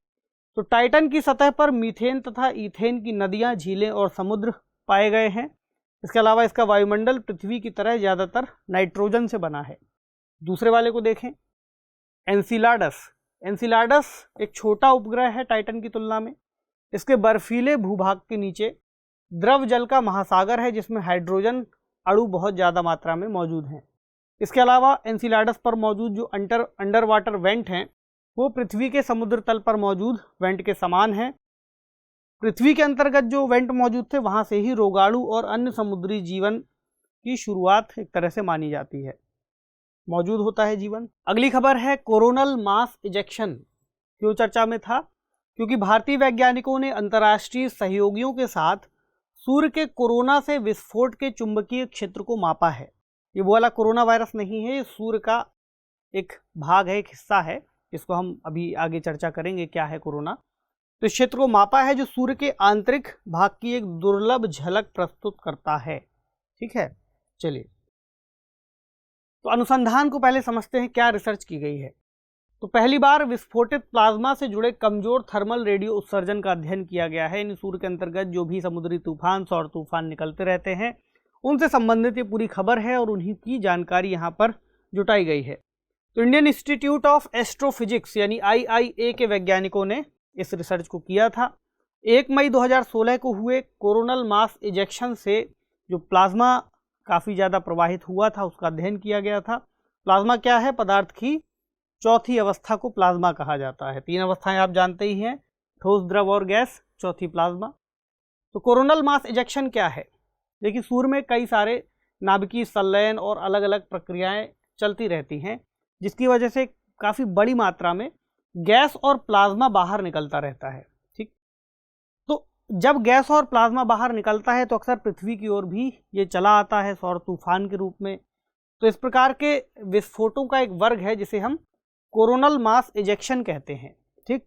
तो टाइटन की सतह पर मीथेन तथा ईथेन की नदियां, झीलें और समुद्र पाए गए हैं। इसके अलावा इसका वायुमंडल पृथ्वी की तरह ज़्यादातर नाइट्रोजन से बना है। दूसरे वाले को देखें, एनसिलाडस। एनसिलाडस एक छोटा उपग्रह है टाइटन की तुलना में। इसके बर्फीले भूभाग के नीचे द्रव जल का महासागर है, जिसमें हाइड्रोजन अणु बहुत ज़्यादा मात्रा में मौजूद हैं। इसके अलावा एनसिलाडस पर मौजूद जो अंडर वाटर वेंट हैं, वो पृथ्वी के समुद्र तल पर मौजूद वेंट के समान हैं। पृथ्वी के अंतर्गत जो वेंट मौजूद थे, वहाँ से ही रोगाणु और अन्य समुद्री जीवन की शुरुआत एक तरह से मानी जाती है, मौजूद होता है जीवन। अगली खबर है कोरोनल मास इजेक्शन। क्यों चर्चा में था? क्योंकि भारतीय वैज्ञानिकों ने अंतर्राष्ट्रीय सहयोगियों के साथ सूर्य के कोरोना से विस्फोट के चुंबकीय क्षेत्र को मापा है। ये वो वाला कोरोना वायरस नहीं है, ये सूर्य का एक भाग है, एक हिस्सा है, जिसको हम अभी आगे चर्चा करेंगे क्या है कोरोना। तो इस क्षेत्र को मापा है, जो सूर्य के आंतरिक भाग की एक दुर्लभ झलक प्रस्तुत करता है। ठीक है, चलिए तो अनुसंधान को पहले समझते हैं, क्या रिसर्च की गई है। तो पहली बार विस्फोटित प्लाज्मा से जुड़े कमजोर थर्मल रेडियो उत्सर्जन का अध्ययन किया गया है। इन सूर्य के अंतर्गत जो भी समुद्री तूफान, सौर तूफान निकलते रहते हैं, उनसे संबंधित ये पूरी खबर है और उन्हीं की जानकारी यहाँ पर जुटाई गई है। तो इंडियन इंस्टीट्यूट ऑफ एस्ट्रोफिजिक्स यानी IIA के वैज्ञानिकों ने इस रिसर्च को किया था। 1 मई 2016 को हुए कोरोनल मास इजेक्शन से जो प्लाज्मा काफ़ी ज़्यादा प्रवाहित हुआ था, उसका अध्ययन किया गया था। प्लाज्मा क्या है? पदार्थ की चौथी अवस्था को प्लाज्मा कहा जाता है। 3 अवस्थाएं आप जानते ही हैं, ठोस, द्रव और गैस, चौथी प्लाज्मा। तो कोरोनल मास इजेक्शन क्या है? देखिए, सूर्य में कई सारे नाभिकीय संलयन और अलग अलग प्रक्रियाएं चलती रहती हैं, जिसकी वजह से काफ़ी बड़ी मात्रा में गैस और प्लाज्मा बाहर निकलता रहता है। ठीक, तो जब गैस और प्लाज्मा बाहर निकलता है तो अक्सर पृथ्वी की ओर भी ये चला आता है सौर तूफान के रूप में। तो इस प्रकार के विस्फोटों का एक वर्ग है जिसे हम कोरोनल मास इजेक्शन कहते हैं। ठीक,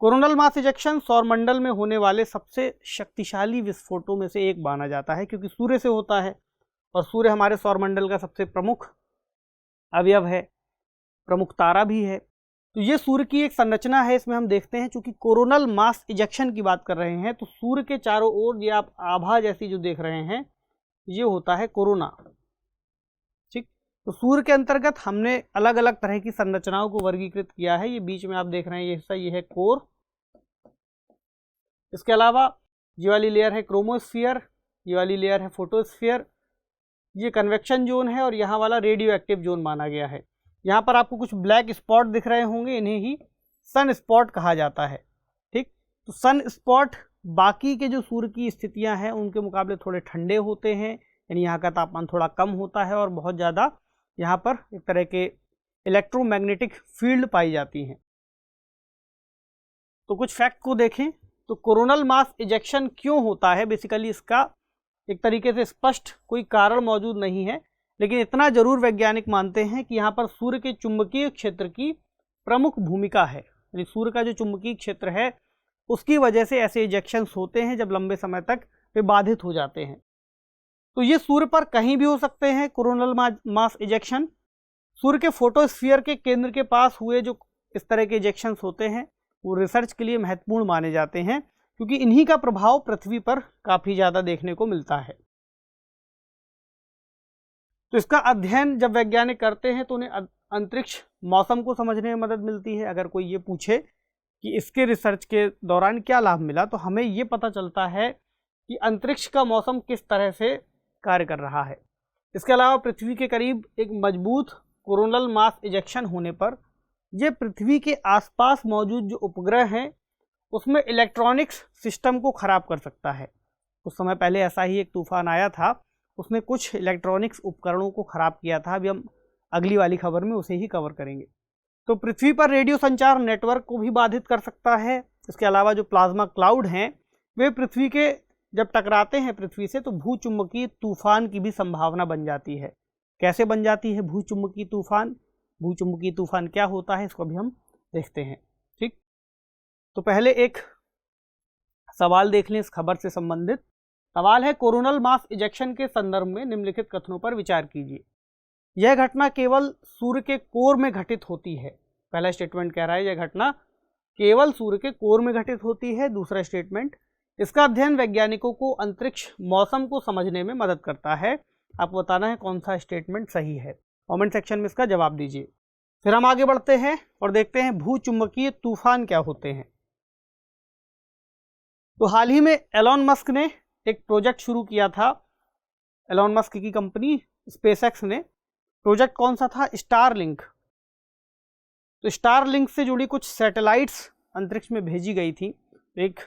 कोरोनल मास इजेक्शन सौरमंडल में होने वाले सबसे शक्तिशाली विस्फोटों में से एक माना जाता है, क्योंकि सूर्य से होता है और सूर्य हमारे सौरमंडल का सबसे प्रमुख अवयव है, प्रमुख तारा भी है। तो ये सूर्य की एक संरचना है। इसमें हम देखते हैं, चूंकि कोरोनल मास इजेक्शन की बात कर रहे हैं, तो सूर्य के चारों ओर ये आप आभा जैसी जो देख रहे हैं, ये होता है कोरोना। ठीक, तो सूर्य के अंतर्गत हमने अलग अलग तरह की संरचनाओं को वर्गीकृत किया है। ये बीच में आप देख रहे हैं ये हिस्सा, ये है कोर। इसके अलावा ये वाली लेयर है क्रोमोस्फियर, ये वाली लेयर है फोटोस्फियर, ये कन्वेक्शन जोन है और यहाँ वाला रेडियो एक्टिव जोन माना गया है। यहाँ पर आपको कुछ ब्लैक स्पॉट दिख रहे होंगे, इन्हें ही सन स्पॉट कहा जाता है। ठीक, तो सन स्पॉट बाकी के जो सूर्य की स्थितियाँ हैं उनके मुकाबले थोड़े ठंडे होते हैं, यानी यहाँ का तापमान थोड़ा कम होता है और बहुत ज़्यादा यहाँ पर एक तरह के इलेक्ट्रोमैग्नेटिक फील्ड पाई जाती हैं। तो कुछ फैक्ट को देखें तो कोरोनल मास इजेक्शन क्यों होता है, बेसिकली इसका एक तरीके से स्पष्ट कोई कारण मौजूद नहीं है, लेकिन इतना जरूर वैज्ञानिक मानते हैं कि यहाँ पर सूर्य के चुंबकीय क्षेत्र की प्रमुख भूमिका है। यानी सूर्य का जो चुंबकीय क्षेत्र है उसकी वजह से ऐसे इजेक्शंस होते हैं जब लंबे समय तक वे बाधित हो जाते हैं। तो ये सूर्य पर कहीं भी हो सकते हैं कोरोनल मास इजेक्शन। सूर्य के फोटोस्फीयर के केंद्र के पास हुए जो इस तरह के इजेक्शंस होते हैं वो रिसर्च के लिए महत्वपूर्ण माने जाते हैं, क्योंकि इन्हीं का प्रभाव पृथ्वी पर काफ़ी ज़्यादा देखने को मिलता है। तो इसका अध्ययन जब वैज्ञानिक करते हैं तो उन्हें अंतरिक्ष मौसम को समझने में मदद मिलती है। अगर कोई ये पूछे कि इसके रिसर्च के दौरान क्या लाभ मिला, तो हमें ये पता चलता है कि अंतरिक्ष का मौसम किस तरह से कार्य कर रहा है। इसके अलावा पृथ्वी के करीब एक मजबूत कोरोनल मास इजेक्शन होने पर ये पृथ्वी के आसपास मौजूद जो उपग्रह हैं उसमें इलेक्ट्रॉनिक्स सिस्टम को ख़राब कर सकता है। कुछ समय पहले ऐसा ही एक तूफान आया था, उसने कुछ इलेक्ट्रॉनिक्स उपकरणों को ख़राब किया था। अभी हम अगली वाली खबर में उसे ही कवर करेंगे। तो पृथ्वी पर रेडियो संचार नेटवर्क को भी बाधित कर सकता है। इसके अलावा जो प्लाज्मा क्लाउड हैं वे पृथ्वी के जब टकराते हैं पृथ्वी से तो भूचुंबकीय तूफान की भी संभावना बन जाती है। कैसे बन जाती है भूचुंबकीय तूफान? भूचुंबकीय तूफान क्या होता है इसको अभी हम देखते हैं। ठीक, तो पहले एक सवाल देख लें इस खबर से संबंधित। सवाल है कोरोनल मास इजेक्शन के संदर्भ में निम्नलिखित कथनों पर विचार कीजिए। यह घटना केवल सूर्य के कोर में घटित होती है। पहला स्टेटमेंट कह रहा है यह घटना केवल सूर्य के कोर में घटित होती है। दूसरा स्टेटमेंट, इसका अध्ययन वैज्ञानिकों को अंतरिक्ष मौसम को समझने में मदद करता है। आपको बताना है कौन सा स्टेटमेंट सही है। कमेंट सेक्शन में इसका जवाब दीजिए। फिर हम आगे बढ़ते हैं और देखते हैं भूचुंबकीय तूफान क्या होते हैं। तो हाल ही में एलॉन मस्क ने एक प्रोजेक्ट शुरू किया था। एलॉन मस्क की कंपनी स्पेसएक्स ने प्रोजेक्ट कौन सा था? स्टारलिंक। तो स्टारलिंक से जुड़ी कुछ सैटेलाइट्स अंतरिक्ष में भेजी गई थी। एक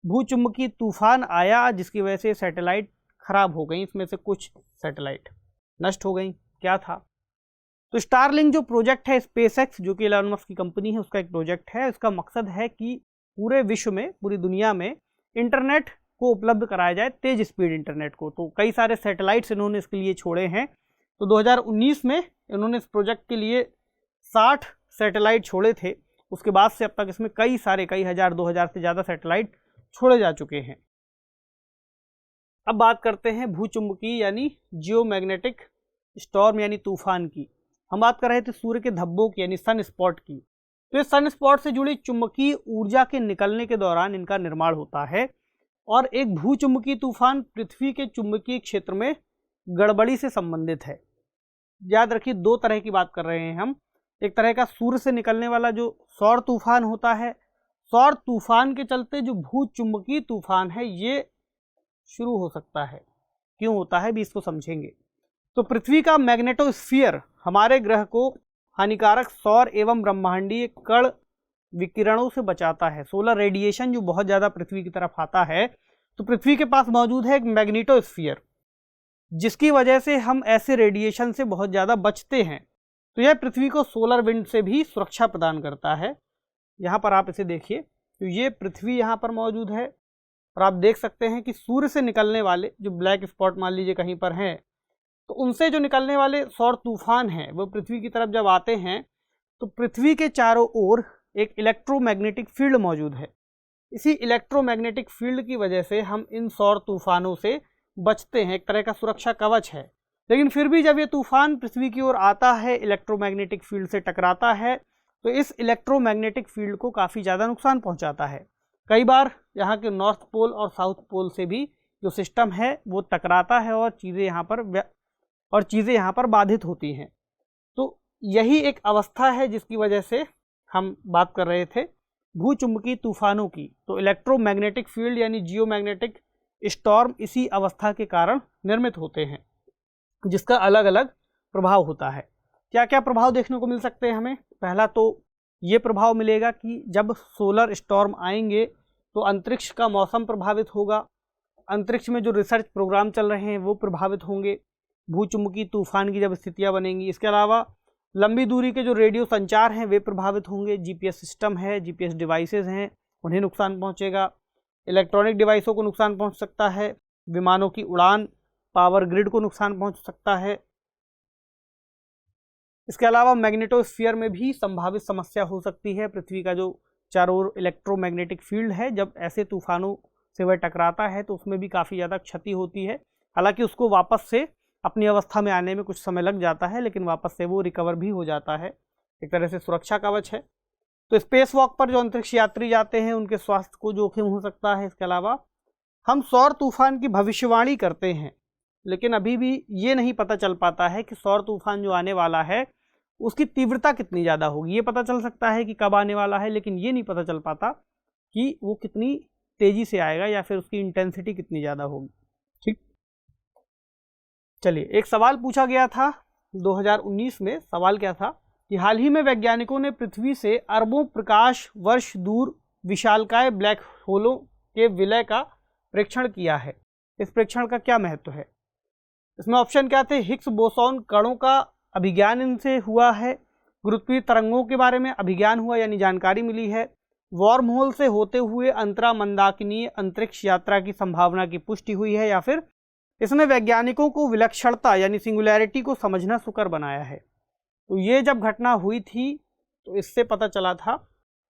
भूचुंबकीय तूफान आया जिसकी वजह से सैटेलाइट खराब हो गई। इसमें से कुछ सैटेलाइट नष्ट हो गई। क्या था? तो स्टारलिंक जो प्रोजेक्ट है स्पेसएक्स, जो कि एलॉन मस्क की कंपनी है, उसका एक प्रोजेक्ट है। इसका मकसद है कि पूरे विश्व में, पूरी दुनिया में इंटरनेट को उपलब्ध कराया जाए, तेज स्पीड इंटरनेट को। तो कई सारे सैटेलाइट्स इन्होंने इसके लिए छोड़े हैं। तो 2019 में इन्होंने इस प्रोजेक्ट के लिए 60 सैटेलाइट छोड़े थे। उसके बाद से अब तक इसमें कई हज़ार 2000 से ज़्यादा सैटेलाइट छोड़े जा चुके हैं। अब बात करते हैं भूचुंबकीय यानी जियोमैग्नेटिक स्टॉर्म यानी तूफान की। हम बात कर रहे थे सूर्य के धब्बों की यानी सन स्पॉट की। तो इस सन स्पॉट से जुड़ी चुंबकीय ऊर्जा के निकलने के दौरान इनका निर्माण होता है। और एक भूचुंबकीय तूफान पृथ्वी के चुंबकीय क्षेत्र में गड़बड़ी से संबंधित है। याद रखिए, दो तरह की बात कर रहे हैं हम। एक तरह का सूर्य से निकलने वाला जो सौर तूफान होता है, सौर तूफान के चलते जो भूचुंबकीय तूफान है ये शुरू हो सकता है। क्यों होता है भी इसको समझेंगे। तो पृथ्वी का मैग्नेटोस्फीयर हमारे ग्रह को हानिकारक सौर एवं ब्रह्मांडीय कण विकिरणों से बचाता है। सोलर रेडिएशन जो बहुत ज़्यादा पृथ्वी की तरफ आता है, तो पृथ्वी के पास मौजूद है एक मैग्नेटोस्फीयर, जिसकी वजह से हम ऐसे रेडिएशन से बहुत ज़्यादा बचते हैं। तो यह पृथ्वी को सोलर विंड से भी सुरक्षा प्रदान करता है। यहाँ पर आप इसे देखिए, तो ये पृथ्वी यहाँ पर मौजूद है और आप देख सकते हैं कि सूर्य से निकलने वाले जो ब्लैक स्पॉट मान लीजिए कहीं पर हैं, तो उनसे जो निकलने वाले सौर तूफान हैं वो पृथ्वी की तरफ जब आते हैं तो पृथ्वी के चारों ओर एक इलेक्ट्रोमैग्नेटिक फील्ड मौजूद है। इसी इलेक्ट्रोमैग्नेटिक फील्ड की वजह से हम इन सौर तूफानों से बचते हैं। एक तरह का सुरक्षा कवच है। लेकिन फिर भी जब ये तूफान पृथ्वी की ओर आता है, इलेक्ट्रोमैग्नेटिक फील्ड से टकराता है, तो इस इलेक्ट्रोमैग्नेटिक फील्ड को काफ़ी ज़्यादा नुकसान पहुंचाता है। कई बार यहाँ के नॉर्थ पोल और साउथ पोल से भी जो सिस्टम है वो टकराता है और चीज़ें यहाँ पर बाधित होती हैं। तो यही एक अवस्था है जिसकी वजह से हम बात कर रहे थे भूचुंबकीय तूफानों की। तो इलेक्ट्रोमैग्नेटिक फील्ड यानी जियोमैग्नेटिक स्टॉर्म इसी अवस्था के कारण निर्मित होते हैं, जिसका अलग अलग प्रभाव होता है। क्या क्या प्रभाव देखने को मिल सकते हैं हमें? पहला तो ये प्रभाव मिलेगा कि जब सोलर स्टॉर्म आएंगे तो अंतरिक्ष का मौसम प्रभावित होगा। अंतरिक्ष में जो रिसर्च प्रोग्राम चल रहे हैं वो प्रभावित होंगे भूचुंबकीय तूफान की जब स्थितियाँ बनेंगी। इसके अलावा लंबी दूरी के जो रेडियो संचार हैं वे प्रभावित होंगे। जीपीएस सिस्टम है, जीपीएस डिवाइसेस हैं, उन्हें नुकसान पहुंचेगा। इलेक्ट्रॉनिक डिवाइसों को नुकसान पहुंच सकता है। विमानों की उड़ान, पावर ग्रिड को नुकसान पहुंच सकता है। इसके अलावा मैग्नेटोस्फीयर में भी संभावित समस्या हो सकती है। पृथ्वी का जो चारों ओर इलेक्ट्रोमैग्नेटिक फील्ड है, जब ऐसे तूफानों से वह टकराता है तो उसमें भी काफ़ी ज़्यादा क्षति होती है। हालांकि उसको वापस से अपनी अवस्था में आने में कुछ समय लग जाता है, लेकिन वापस से वो रिकवर भी हो जाता है। एक तरह से सुरक्षा कवच है। तो स्पेस वॉक पर जो अंतरिक्ष यात्री जाते हैं उनके स्वास्थ्य को जोखिम हो सकता है। इसके अलावा हम सौर तूफान की भविष्यवाणी करते हैं, लेकिन अभी भी ये नहीं पता चल पाता है कि सौर तूफान जो आने वाला है उसकी तीव्रता कितनी ज़्यादा होगी। ये पता चल सकता है कि कब आने वाला है, लेकिन ये नहीं पता चल पाता कि वो कितनी तेज़ी से आएगा या फिर उसकी इंटेंसिटी कितनी ज़्यादा होगी। ठीक, चलिए, एक सवाल पूछा गया था 2019 में। सवाल क्या था कि हाल ही में वैज्ञानिकों ने पृथ्वी से अरबों प्रकाश वर्ष दूर विशालकाय ब्लैक होलों के विलय का परीक्षण किया है। इस परीक्षण का क्या महत्व है? इसमें ऑप्शन क्या थे? हिग्स बोसॉन कणों का अभिज्ञान इनसे हुआ है, गुरुत्वीय तरंगों के बारे में अभिज्ञान हुआ यानी जानकारी मिली है, वॉर्म होल से होते हुए अंतरामंदाकिनीय अंतरिक्ष यात्रा की संभावना की पुष्टि हुई है, या फिर इसने वैज्ञानिकों को विलक्षणता यानी सिंगुलैरिटी को समझना सुकर बनाया है। तो ये जब घटना हुई थी तो इससे पता चला था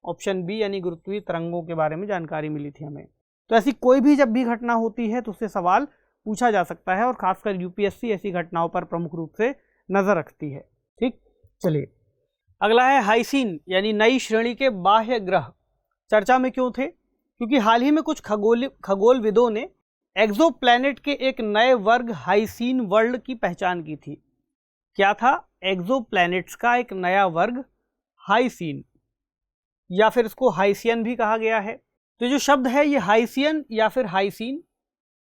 ऑप्शन बी यानी गुरुत्वीय तरंगों के बारे में जानकारी मिली थी हमें। तो ऐसी कोई भी जब भी घटना होती है तो उससे सवाल पूछा जा सकता है और खासकर यूपीएससी ऐसी घटनाओं पर प्रमुख रूप से नजर रखती है। ठीक, चलिए अगला है हाइसीन यानी नई श्रेणी के बाह्य ग्रह। चर्चा में क्यों थे? क्योंकि हाल ही में कुछ खगोलविदों ने एक्सोप्लैनेट के एक नए वर्ग हाइसीन वर्ल्ड की पहचान की थी। क्या था? एक्सोप्लैनेट्स का एक नया वर्ग हाइसीन, या फिर इसको हाइसियन भी कहा गया है। तो जो शब्द है ये हाइसियन या फिर हाइसीन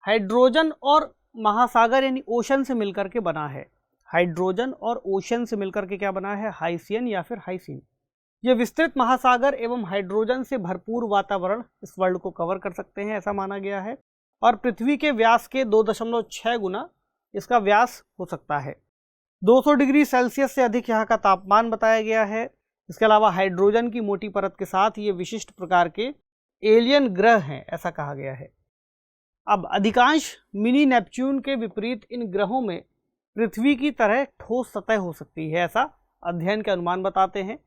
हाइड्रोजन और महासागर यानी ओशन से मिलकर के बना है। हाइड्रोजन और ओशन से मिलकर के क्या बना है? हाइसियन या फिर हाइसीन। ये विस्तृत महासागर एवं हाइड्रोजन से भरपूर वातावरण इस वर्ल्ड को कवर कर सकते हैं, ऐसा माना गया है। और पृथ्वी के व्यास के 2.6 गुना इसका व्यास हो सकता है। 200 डिग्री सेल्सियस से अधिक यहाँ का तापमान बताया गया है। इसके अलावा हाइड्रोजन की मोटी परत के साथ ये विशिष्ट प्रकार के एलियन ग्रह हैं, ऐसा कहा गया है। अब अधिकांश मिनी नेपच्यून के विपरीत इन ग्रहों में पृथ्वी की तरह ठोस सतह हो सकती है, ऐसा अध्ययन के अनुमान बताते हैं।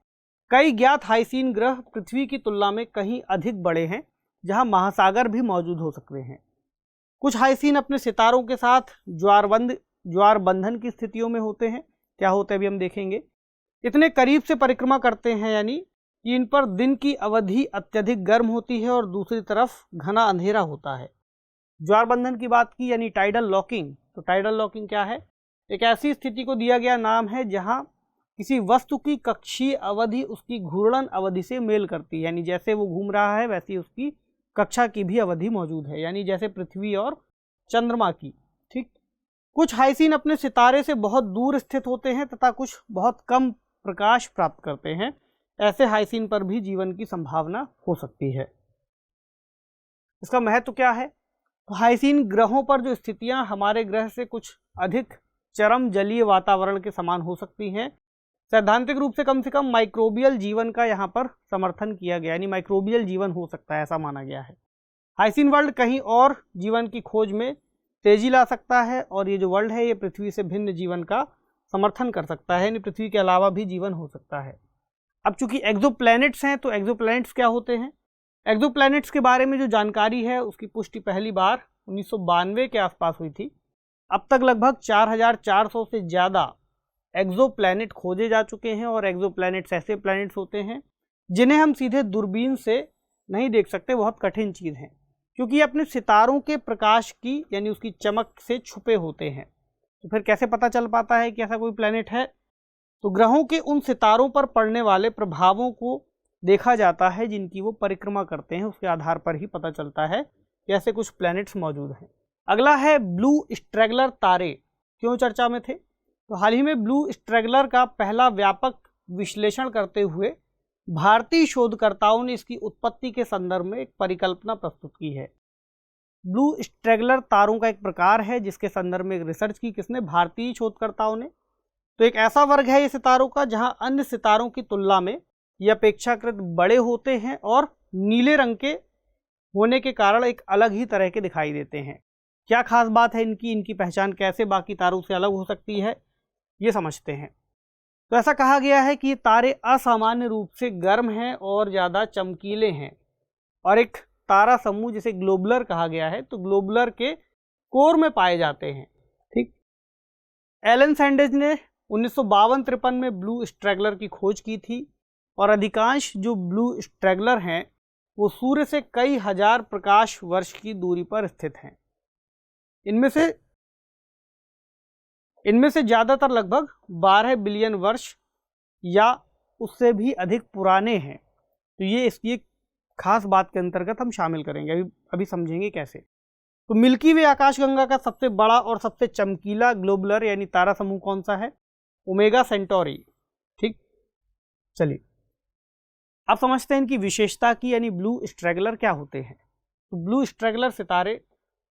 कई ज्ञात हाइसीन ग्रह पृथ्वी की तुलना में कहीं अधिक बड़े हैं, जहां महासागर भी मौजूद हो सकते हैं। कुछ हाइसीन अपने सितारों के साथ ज्वार बंधन की स्थितियों में होते हैं। क्या होते हैं अभी हम देखेंगे। इतने करीब से परिक्रमा करते हैं यानी कि इन पर दिन की अवधि अत्यधिक गर्म होती है और दूसरी तरफ घना अंधेरा होता है। ज्वार बंधन की बात की यानी टाइडल लॉकिंग। तो टाइडल लॉकिंग क्या है? एक ऐसी स्थिति को दिया गया नाम है जहां किसी वस्तु की कक्षीय अवधि उसकी घूर्णन अवधि से मेल करती है, यानी जैसे वो घूम रहा है वैसी उसकी कक्षा की भी अवधि मौजूद है, यानी जैसे पृथ्वी और चंद्रमा की। ठीक, कुछ हाइसीन अपने सितारे से बहुत दूर स्थित होते हैं तथा कुछ बहुत कम प्रकाश प्राप्त करते हैं। ऐसे हाइसीन पर भी जीवन की संभावना हो सकती है। इसका महत्व क्या है? तो हाइसीन ग्रहों पर जो स्थितियां हमारे ग्रह से कुछ अधिक चरम जलीय वातावरण के समान हो सकती हैं। सैद्धांतिक रूप से कम माइक्रोबियल जीवन का यहाँ पर समर्थन किया गया, यानी माइक्रोबियल जीवन हो सकता है, ऐसा माना गया है। हाइसीन वर्ल्ड कहीं और जीवन की खोज में तेजी ला सकता है और ये जो वर्ल्ड है ये पृथ्वी से भिन्न जीवन का समर्थन कर सकता है, यानी पृथ्वी के अलावा भी जीवन हो सकता है। अब चूंकि एक्सोप्लैनेट्स हैं तो एक्सोप्लैनेट्स क्या होते हैं? एक्सोप्लैनेट्स के बारे में जो जानकारी है उसकी पुष्टि पहली बार 1992 के आसपास हुई थी। अब तक लगभग 4400 से ज़्यादा एक्सोप्लैनेट खोजे जा चुके हैं और एक्सोप्लैनेट्स ऐसे प्लैनेट्स होते हैं जिन्हें हम सीधे दूरबीन से नहीं देख सकते, बहुत कठिन चीज़ है क्योंकि ये अपने सितारों के प्रकाश की यानी उसकी चमक से छुपे होते हैं। तो फिर कैसे पता चल पाता है कि ऐसा कोई प्लैनेट है? तो ग्रहों के उन सितारों पर पड़ने वाले प्रभावों को देखा जाता है जिनकी वो परिक्रमा करते हैं, उसके आधार पर ही पता चलता है कि ऐसे कुछ प्लैनेट्स मौजूद हैं। अगला है ब्लू स्ट्रैगलर तारे। क्यों चर्चा में थे? तो हाल ही में ब्लू स्ट्रैगलर का पहला व्यापक विश्लेषण करते हुए भारतीय शोधकर्ताओं ने इसकी उत्पत्ति के संदर्भ में एक परिकल्पना प्रस्तुत की है। ब्लू स्ट्रैगलर तारों का एक प्रकार है जिसके संदर्भ में एक रिसर्च की किसने? भारतीय शोधकर्ताओं ने। तो एक ऐसा वर्ग है ये सितारों का जहां अन्य सितारों की तुलना में ये अपेक्षाकृत बड़े होते हैं और नीले रंग के होने के कारण एक अलग ही तरह के दिखाई देते हैं। क्या खास बात है इनकी पहचान कैसे बाकी तारों से अलग हो सकती है, ये समझते हैं। तो ऐसा कहा गया है कि ये तारे असामान्य रूप से गर्म हैं और ज़्यादा चमकीले हैं और एक तारा समूह जिसे ग्लोबुलर कहा गया है तो ग्लोबुलर के कोर में पाए जाते हैं। ठीक, एलन सैंडेज ने 1952-53 में ब्लू स्ट्रैगलर की खोज की थी और अधिकांश जो ब्लू स्ट्रैगलर हैं वो सूर्य से कई हजार प्रकाश वर्ष की दूरी पर स्थित हैं। इनमें से ज़्यादातर लगभग 12 बिलियन वर्ष या उससे भी अधिक पुराने हैं। तो ये इसकी एक खास बात के अंतर्गत हम शामिल करेंगे, अभी समझेंगे कैसे। तो मिल्की वे आकाशगंगा का सबसे बड़ा और सबसे चमकीला ग्लोबुलर यानी तारा समूह कौन सा है? Omega Centauri. ठीक, चलिए अब समझते हैं इनकी विशेषता की, यानी ब्लू स्ट्रैगलर क्या होते हैं। तो ब्लू स्ट्रैगलर सितारे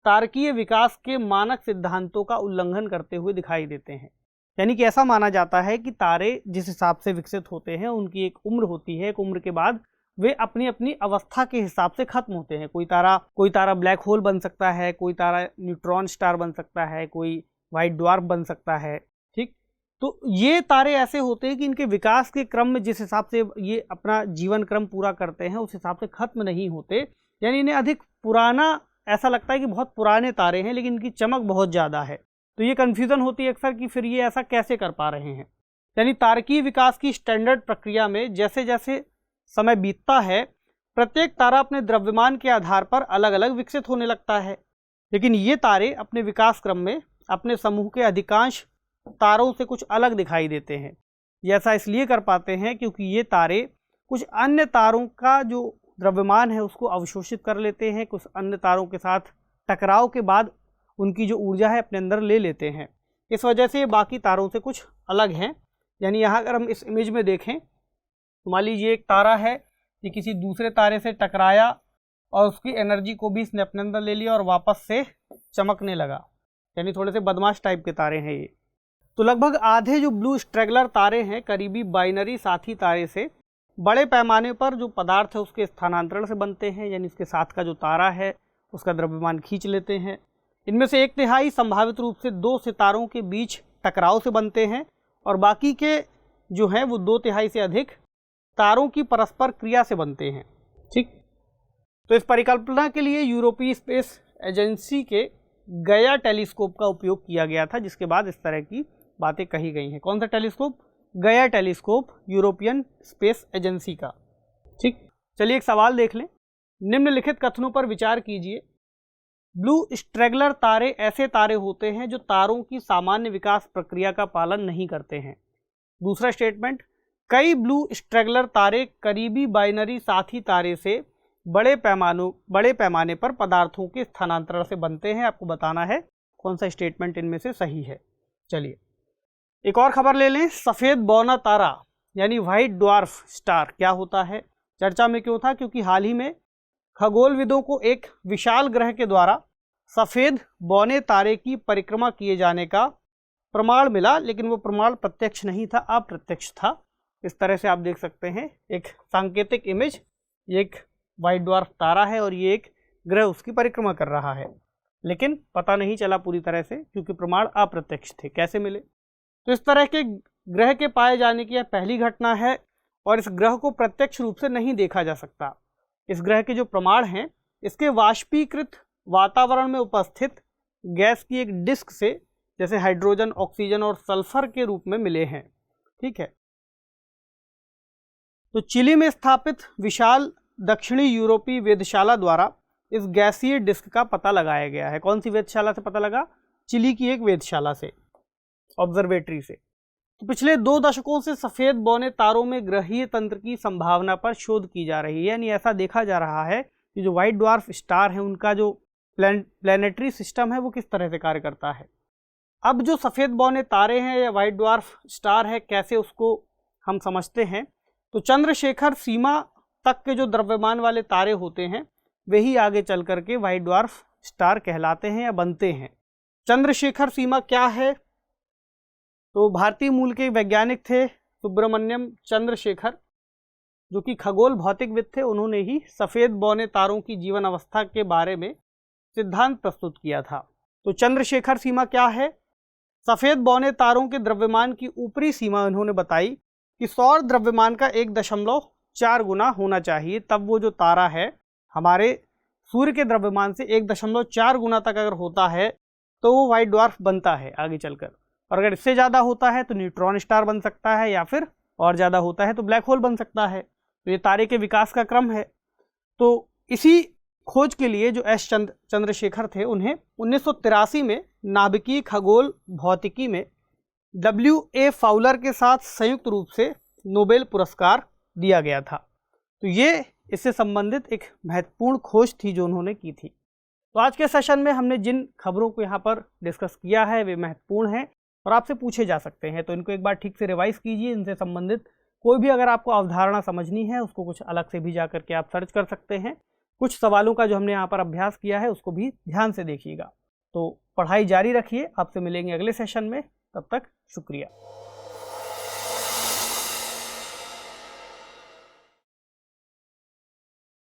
तारकीय विकास के मानक सिद्धांतों का उल्लंघन करते हुए दिखाई देते हैं। यानी कि ऐसा माना जाता है कि तारे जिस हिसाब से विकसित होते हैं उनकी एक उम्र होती है, एक उम्र के बाद वे अपनी अपनी अवस्था के हिसाब से खत्म होते हैं। कोई तारा ब्लैक होल बन सकता है, कोई तारा न्यूट्रॉन स्टार बन सकता है, कोई वाइट ड्वार्फ बन सकता है। ठीक, तो ये तारे ऐसे होते हैं कि इनके विकास के क्रम में जिस हिसाब से ये अपना जीवन क्रम पूरा करते हैं उस हिसाब से खत्म नहीं होते, यानी इन्हें अधिक पुराना ऐसा लगता है कि बहुत पुराने तारे हैं, लेकिन इनकी चमक बहुत ज़्यादा है। तो ये कन्फ्यूज़न होती है अक्सर कि फिर ये ऐसा कैसे कर पा रहे हैं। यानी तारकीय विकास की स्टैंडर्ड प्रक्रिया में जैसे जैसे समय बीतता है, प्रत्येक तारा अपने द्रव्यमान के आधार पर अलग अलग विकसित होने लगता है, लेकिन ये तारे अपने विकास क्रम में अपने समूह के अधिकांश तारों से कुछ अलग दिखाई देते हैं। ये ऐसा इसलिए कर पाते हैं क्योंकि ये तारे कुछ अन्य तारों का जो द्रव्यमान है उसको अवशोषित कर लेते हैं, कुछ अन्य तारों के साथ टकराव के बाद उनकी जो ऊर्जा है अपने अंदर ले लेते हैं। इस वजह से ये बाकी तारों से कुछ अलग हैं। यानी यहाँ अगर हम इस इमेज में देखें तो मान लीजिए एक तारा है, ये किसी दूसरे तारे से टकराया और उसकी एनर्जी को भी इसने अपने अंदर ले लिया और वापस से चमकने लगा। यानी थोड़े से बदमाश टाइप के तारे हैं ये। तो लगभग आधे जो ब्लू स्ट्रेगलर तारे हैं करीबी बाइनरी साथी तारे से बड़े पैमाने पर जो पदार्थ है उसके स्थानांतरण से बनते हैं, यानी इसके साथ का जो तारा है उसका द्रव्यमान खींच लेते हैं। इनमें से 1/3 संभावित रूप से 2 सितारों के बीच टकराव से बनते हैं और बाकी के जो हैं वो 2/3 से अधिक तारों की परस्पर क्रिया से बनते हैं। ठीक, तो इस परिकल्पना के लिए यूरोपीय स्पेस एजेंसी के गया टेलीस्कोप का उपयोग किया गया था, जिसके बाद इस तरह की बातें कही गई हैं। कौन सा टेलीस्कोप? गया टेलीस्कोप, यूरोपियन स्पेस एजेंसी का। ठीक, चलिए एक सवाल देख लें। निम्नलिखित कथनों पर विचार कीजिए। ब्लू स्ट्रेगलर तारे ऐसे तारे होते हैं जो तारों की सामान्य विकास प्रक्रिया का पालन नहीं करते हैं। दूसरा स्टेटमेंट, कई ब्लू स्ट्रेगलर तारे करीबी बाइनरी साथी तारे से बड़े पैमाने पर पदार्थों के स्थानांतरण से बनते हैं। आपको बताना है कौन सा स्टेटमेंट इनमें से सही है। चलिए एक और खबर ले लें। सफ़ेद बौना तारा यानी व्हाइट ड्वार्फ स्टार क्या होता है? चर्चा में क्यों था? क्योंकि हाल ही में खगोलविदों को एक विशाल ग्रह के द्वारा सफ़ेद बौने तारे की परिक्रमा किए जाने का प्रमाण मिला, लेकिन वो प्रमाण प्रत्यक्ष नहीं था, अप्रत्यक्ष था। इस तरह से आप देख सकते हैं एक सांकेतिक इमेज, ये एक व्हाइट ड्वार्फ तारा है और ये एक ग्रह उसकी परिक्रमा कर रहा है, लेकिन पता नहीं चला पूरी तरह से क्योंकि प्रमाण अप्रत्यक्ष थे। कैसे मिले? तो इस तरह के ग्रह के पाए जाने की यह पहली घटना है और इस ग्रह को प्रत्यक्ष रूप से नहीं देखा जा सकता। इस ग्रह के जो प्रमाण हैं इसके वाष्पीकृत वातावरण में उपस्थित गैस की एक डिस्क से, जैसे हाइड्रोजन, ऑक्सीजन और सल्फर के रूप में मिले हैं। ठीक है, तो चिली में स्थापित विशाल दक्षिणी यूरोपीय वेधशाला द्वारा इस गैसीय डिस्क का पता लगाया गया है। कौन सी वेधशाला से पता लगा? चिली की एक वेधशाला से, ऑब्जर्वेटरी से। तो पिछले 2 दशकों से सफ़ेद बौने तारों में ग्रहीय तंत्र की संभावना पर शोध की जा रही है। यानी ऐसा देखा जा रहा है कि जो व्हाइट ड्वार्फ स्टार है उनका जो प्लैनेटरी सिस्टम है वो किस तरह से कार्य करता है। अब जो सफ़ेद बौने तारे हैं या व्हाइट ड्वार्फ स्टार है, कैसे उसको हम समझते हैं? तो चंद्रशेखर सीमा तक के जो द्रव्यमान वाले तारे होते हैं वही आगे चल करके व्हाइट ड्वार्फ स्टार कहलाते हैं या बनते हैं। चंद्रशेखर सीमा क्या है? तो भारतीय मूल के वैज्ञानिक थे सुब्रमण्यम चंद्रशेखर, जो कि खगोल भौतिकविद थे। उन्होंने ही सफ़ेद बौने तारों की जीवन अवस्था के बारे में सिद्धांत प्रस्तुत किया था। तो चंद्रशेखर सीमा क्या है? सफ़ेद बौने तारों के द्रव्यमान की ऊपरी सीमा उन्होंने बताई कि सौर द्रव्यमान का 1.4 गुना होना चाहिए, तब वो जो तारा है हमारे सूर्य के द्रव्यमान से 1.4 गुना तक अगर होता है तो वो व्हाइट ड्वार्फ बनता है आगे चलकर। और अगर इससे ज़्यादा होता है तो न्यूट्रॉन स्टार बन सकता है, या फिर और ज़्यादा होता है तो ब्लैक होल बन सकता है। तो ये तारे के विकास का क्रम है। तो इसी खोज के लिए जो एस चंद्रशेखर थे, उन्हें 1983 में नाभिकीय खगोल भौतिकी में W.A. फाउलर के साथ संयुक्त रूप से नोबेल पुरस्कार दिया गया था। तो ये इससे संबंधित एक महत्वपूर्ण खोज थी जो उन्होंने की थी। तो आज के सेशन में हमने जिन खबरों को यहाँ पर डिस्कस किया है वे महत्वपूर्ण हैं और आपसे पूछे जा सकते हैं, तो इनको एक बार ठीक से रिवाइज कीजिए। इनसे संबंधित कोई भी अगर आपको अवधारणा समझनी है उसको कुछ अलग से भी जा करके आप सर्च कर सकते हैं। कुछ सवालों का जो हमने यहाँ पर अभ्यास किया है उसको भी ध्यान से देखिएगा। तो पढ़ाई जारी रखिए, आपसे मिलेंगे अगले सेशन में, तब तक शुक्रिया।